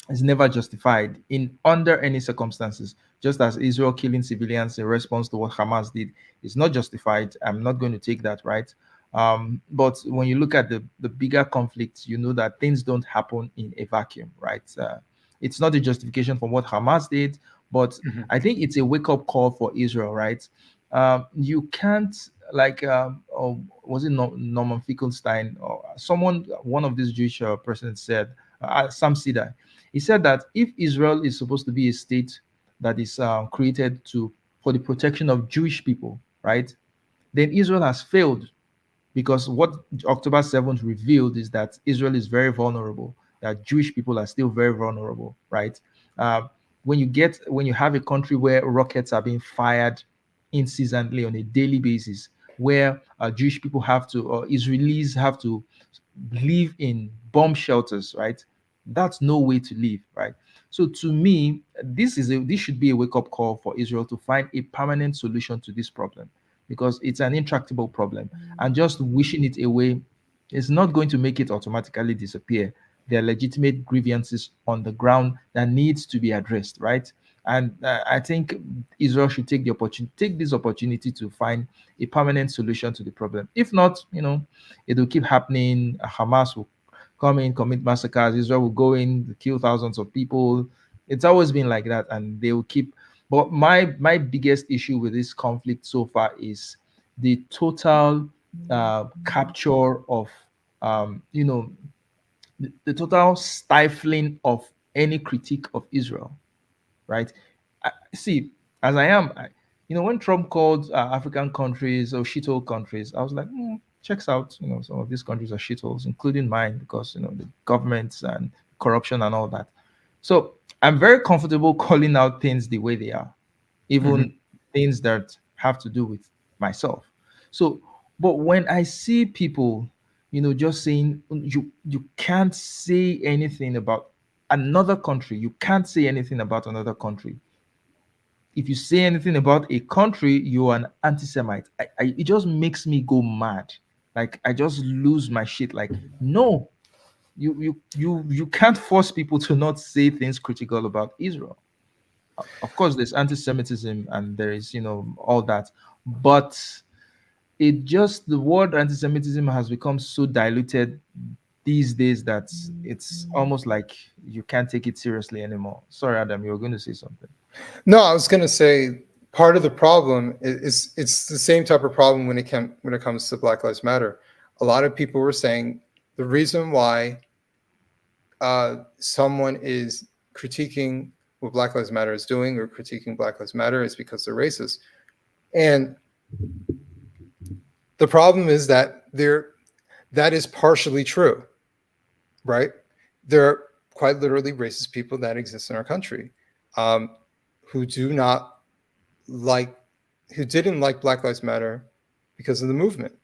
Is never justified in under any circumstances. Just as Israel killing civilians in response to what Hamas did is not justified. I'm not going to take that, right? But when you look at the bigger conflicts, you know that things don't happen in a vacuum, right? It's not a justification for what Hamas did, but Hmm. I think it's a wake up call for Israel, right? You can't, like, was it Norman Finkelstein or someone, one of these Jewish persons said, Sam Sidai, he said that if Israel is supposed to be a state that is created to for the protection of Jewish people, right? Then Israel has failed, because what October 7th revealed is that Israel is very vulnerable, that Jewish people are still very vulnerable, right? Uh, when you have a country where rockets are being fired incessantly on a daily basis, where Jewish people have to, or Israelis have to live in bomb shelters, right? That's no way to live, right? So to me, this should be a wake up call for Israel to find a permanent solution to this problem, because it's an intractable problem, and just wishing it away is not going to make it automatically disappear. There are legitimate grievances on the ground that needs to be addressed, right? And I think Israel should take this opportunity to find a permanent solution to the problem. If not, it will keep happening. Hamas will come in, commit massacres. Israel will go in, kill thousands of people. It's always been like that, and they will keep. But my biggest issue with this conflict so far is the total capture of, you know, the total stifling of any critique of Israel, right? See, as I am, when Trump called African countries or shithole countries, I was like, checks out. Some of these countries are shitholes, including mine, because the governments and corruption and all that. So I'm very comfortable calling out things the way they are, Hmm. even things that have to do with myself. So, but when I see people, just saying you can't say anything about another country, you can't say anything about another country. If you say anything about a country, you're an anti-Semite. It just makes me go mad. Like I just lose my shit. Like, no, you can't force people to not say things critical about Israel. Of course, there's anti-Semitism and there is, all that, but the word anti-Semitism has become so diluted these days that it's almost like you can't take it seriously anymore. Sorry, Adam, you were going to say something. No, I was going to say part of the problem is it's the same type of problem when it comes to Black Lives Matter. A lot of people were saying the reason why someone is critiquing what Black Lives Matter is doing or critiquing Black Lives Matter is because they're racist. And the problem is that that is partially true, right? There are quite literally racist people that exist in our country, um, who do not like who didn't like Black Lives Matter because of the movement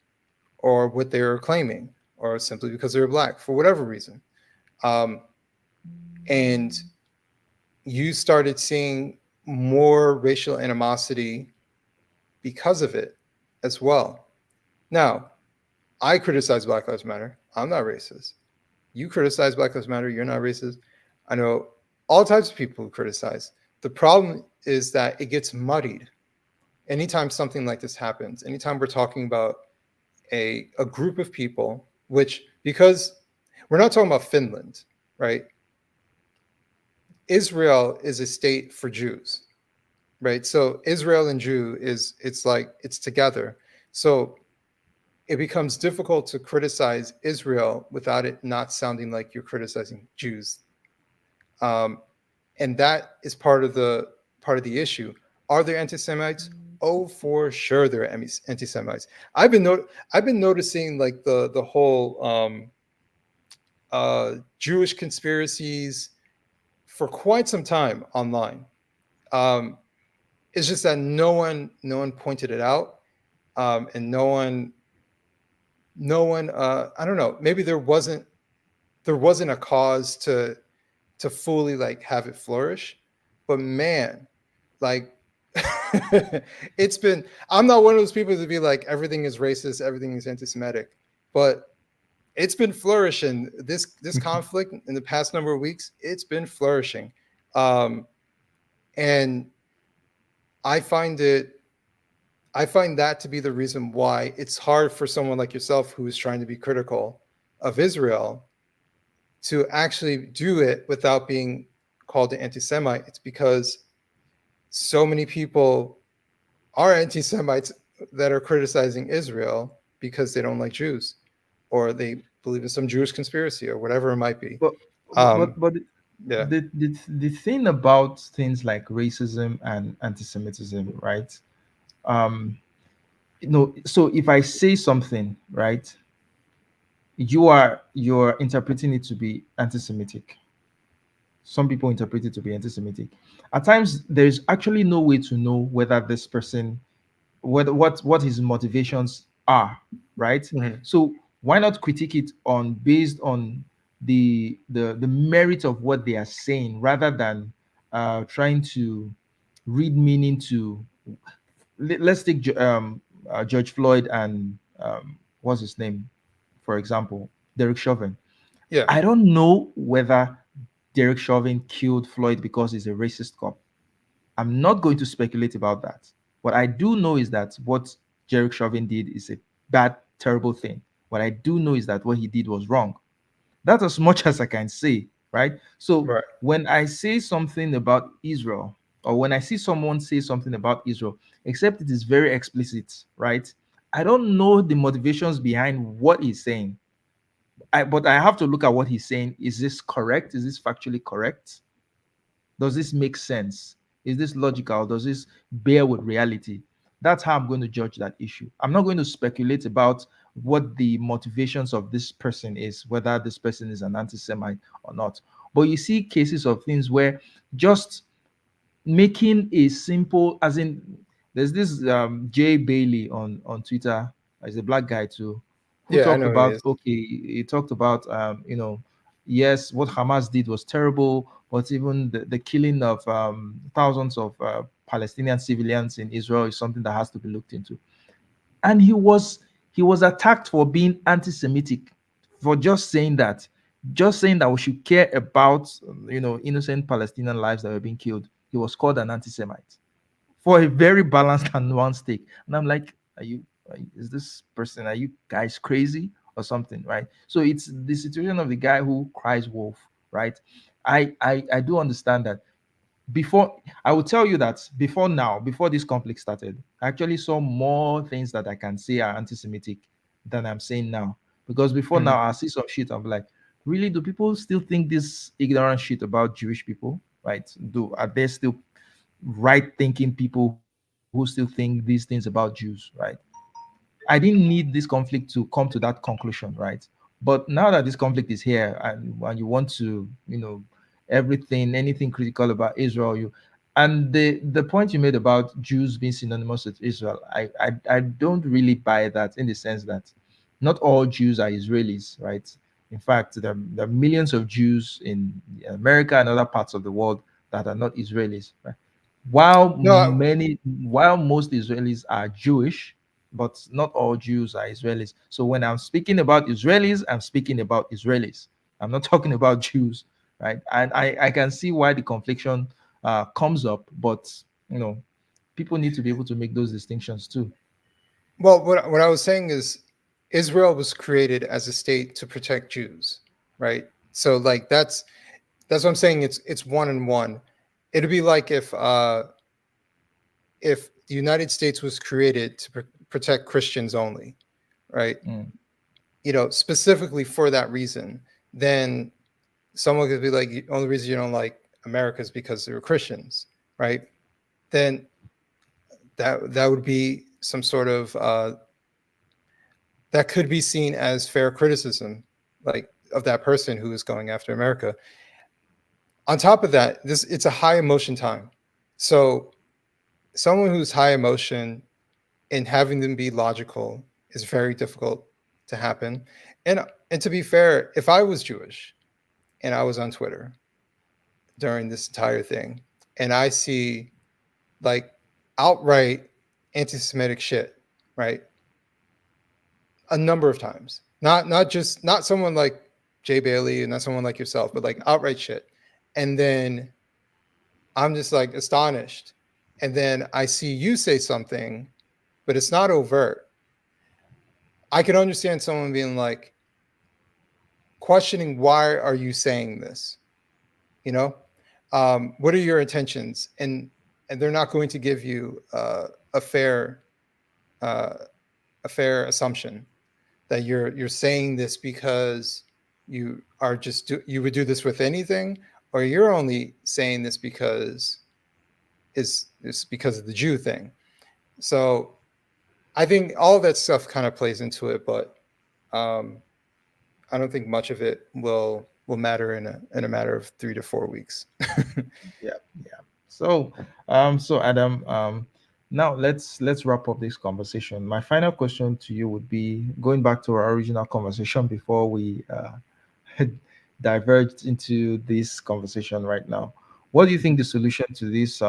or what they were claiming, or simply because they were black for whatever reason. Um, and you started seeing more racial animosity because of it as well. Now, I criticize Black Lives Matter. I'm not racist. You criticize Black Lives Matter. You're not racist. I know all types of people who criticize. The problem is that it gets muddied anytime something like this happens. Anytime we're talking about a group of people, which, because we're not talking about Finland, right? Israel is a state for Jews, right? So Israel and Jew it's like it's together. So it becomes difficult to criticize Israel without it not sounding like you're criticizing Jews. Um, and that is part of the issue. Are there anti-Semites? Oh, for sure there are anti-Semites. I've been noticing like the whole Jewish conspiracies for quite some time online. Um, it's just that no one pointed it out, and no one. I don't know. Maybe there wasn't a cause to fully like have it flourish, but man, like it's been. I'm not one of those people to be like everything is racist, everything is anti-Semitic, but it's been flourishing. This conflict in the past number of weeks, it's been flourishing, um, and I find it. I find that to be the reason why it's hard for someone like yourself who is trying to be critical of Israel to actually do it without being called an anti-Semite. It's because so many people are anti-Semites that are criticizing Israel because they don't like Jews, or they believe in some Jewish conspiracy, or whatever it might be. But Um, but yeah, the thing about things like racism and anti-Semitism, right? Um, so if I say something, right, you're interpreting it to be anti-Semitic. Some people interpret it to be anti-Semitic. At times, there is actually no way to know whether this person, whether what his motivations are, right? mhm. So why not critique it on based on the merit of what they are saying, rather than trying to read meaning to. Let's take George Floyd and what's his name, for example, Derek Chauvin. Yeah, I don't know whether Derek Chauvin killed Floyd because he's a racist cop. I'm not going to speculate about that. What I do know is that what Derek Chauvin did is a bad, terrible thing. What I do know is that what he did was wrong. That's as much as I can say, right? So right. when I say something about Israel, or when I see someone say something about Israel, except it is very explicit, right? I don't know the motivations behind what he's saying. But I have to look at what he's saying. Is this correct? Is this factually correct? Does this make sense? Is this logical? Does this bear with reality? That's how I'm going to judge that issue. I'm not going to speculate about what the motivations of this person is, whether this person is an anti Semite or not. But you see cases of things where just making a simple, as in, there's this Jay Bailey on Twitter, he's a black guy too, who Yeah, I talked know he about, is. okay, he talked about yes, what Hamas did was terrible, but even the killing of thousands of Palestinian civilians in Israel is something that has to be looked into. And he was attacked for being anti-Semitic, for just saying that we should care about innocent Palestinian lives that were being killed. He was called an anti-Semite for a very balanced and nuanced take. And I'm like, is this person, are you guys crazy or something, right? So it's the situation of the guy who cries wolf, right? I do understand that. Before, I will tell you that before now, before this conflict started, I actually saw more things that I can say are anti-Semitic than I'm saying now. Because before Mhm. now, I see some shit, I'm like, really, do people still think this ignorant shit about Jewish people? Right? Are there still right thinking people who still think these things about Jews? Right? I didn't need this conflict to come to that conclusion, right? But now that this conflict is here, and you want to, anything critical about Israel, and the point you made about Jews being synonymous with Israel, I don't really buy that, in the sense that not all Jews are Israelis, right? In fact, there are millions of Jews in America and other parts of the world that are not Israelis, right? No, While most Israelis are Jewish, but not all Jews are Israelis. So when I'm speaking about Israelis, I'm speaking about Israelis. I'm not talking about Jews, right? And I can see why the confliction comes up, but people need to be able to make those distinctions too. well, what I was saying is Israel was created as a state to protect Jews, right? So like that's what I'm saying. It's one and one. It'd be like if the United States was created to protect Christians only, right? Mm. Specifically for that reason, then someone could be like, the only reason you don't like America is because they were Christians, right? Then that would be some sort of that could be seen as fair criticism, like of that person who is going after America. On top of that, this it's a high emotion time. So someone who's high emotion and having them be logical is very difficult to happen. And to be fair, if I was Jewish and I was on Twitter during this entire thing and I see like outright anti-Semitic shit, right? A number of times. Not someone like Jay Bailey and not someone like yourself, but like outright shit. And then I'm just like astonished. And then I see you say something, but it's not overt. I could understand someone being like questioning, why are you saying this? You know, what are your intentions? And they're not going to give you a fair uh, a fair assumption that you're saying this because you would do this with anything, or you're only saying this because is because of the Jew thing. So I think all of that stuff kind of plays into it, but um, I don't think much of it will matter in a matter of 3 to 4 weeks. Yeah, yeah. So, so Adam, now let's wrap up this conversation. My final question to you would be going back to our original conversation before we diverged into this conversation right now. What do you think the solution to this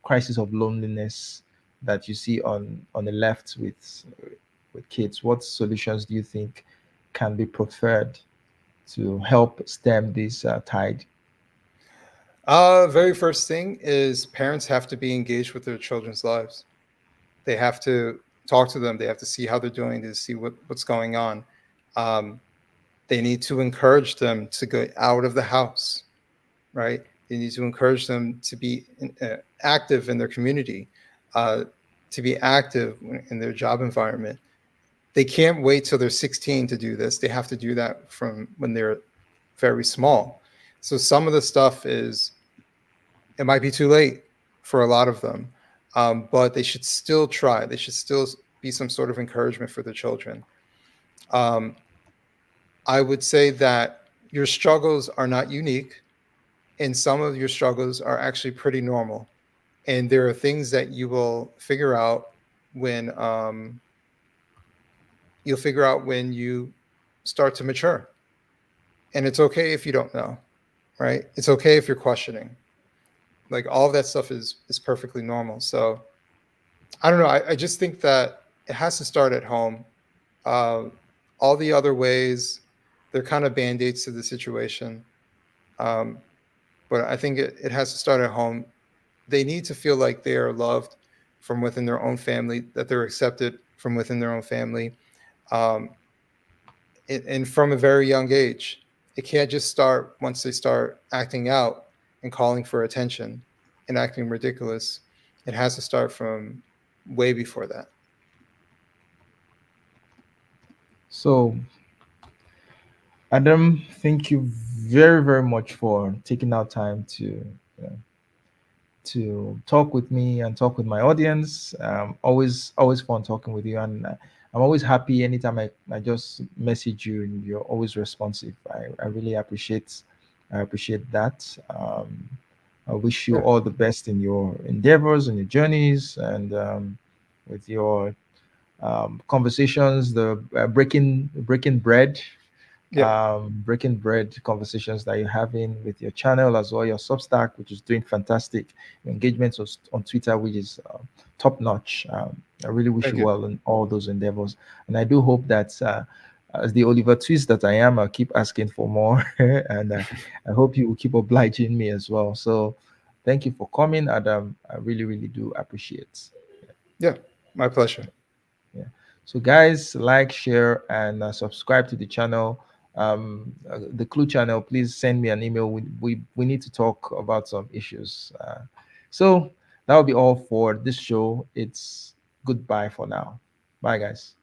crisis of loneliness that you see on the left with kids? What solutions do you think can be preferred to help stem this tide? Very first thing is parents have to be engaged with their children's lives. They have to talk to them. They have to see how they're doing, to see what's going on. Um, they need to encourage them to go out of the house, right? They need to encourage them to be active in their community, uh, to be active in their job environment. They can't wait till they're 16 to do this. They have to do that from when they're very small. So some of the stuff is, it might be too late for a lot of them, but they should still try. They should still be some sort of encouragement for the children. Um, I would say that your struggles are not unique, and some of your struggles are actually pretty normal. And there are things that you will figure out when you'll figure out when you start to mature. And it's okay if you don't know, right? It's okay if you're questioning. Like all of that stuff is perfectly normal. So I don't know. I just think that it has to start at home. Uh, all the other ways, they're kind of band-aids to the situation. Um, but I think it has to start at home. They need to feel like they are loved from within their own family, that they're accepted from within their own family, um, and from a very young age. It can't just start once they start acting out and calling for attention and acting ridiculous. It has to start from way before that. So, Adam, thank you very, very much for taking out time to talk with me and talk with my audience. Always fun talking with you, and I'm always happy anytime I just message you and you're always responsive. I really appreciate that. I wish you Yeah. all the best in your endeavors and your journeys, and with your conversations, the breaking bread Yeah. breaking bread conversations that you're having with your channel as well, your Substack, which is doing fantastic, your engagements on Twitter, which is top notch. I really wish Thank you you. well in all those endeavors, and I do hope that as the Oliver Twist that I am, I'll keep asking for more, and I hope you will keep obliging me as well. So, thank you for coming, Adam. I really, really do appreciate. Yeah. My pleasure. Yeah. So, guys, like, share, and subscribe to the channel. The Clue channel. Please send me an email. We need to talk about some issues. So that will be all for this show. It's goodbye for now. Bye, guys.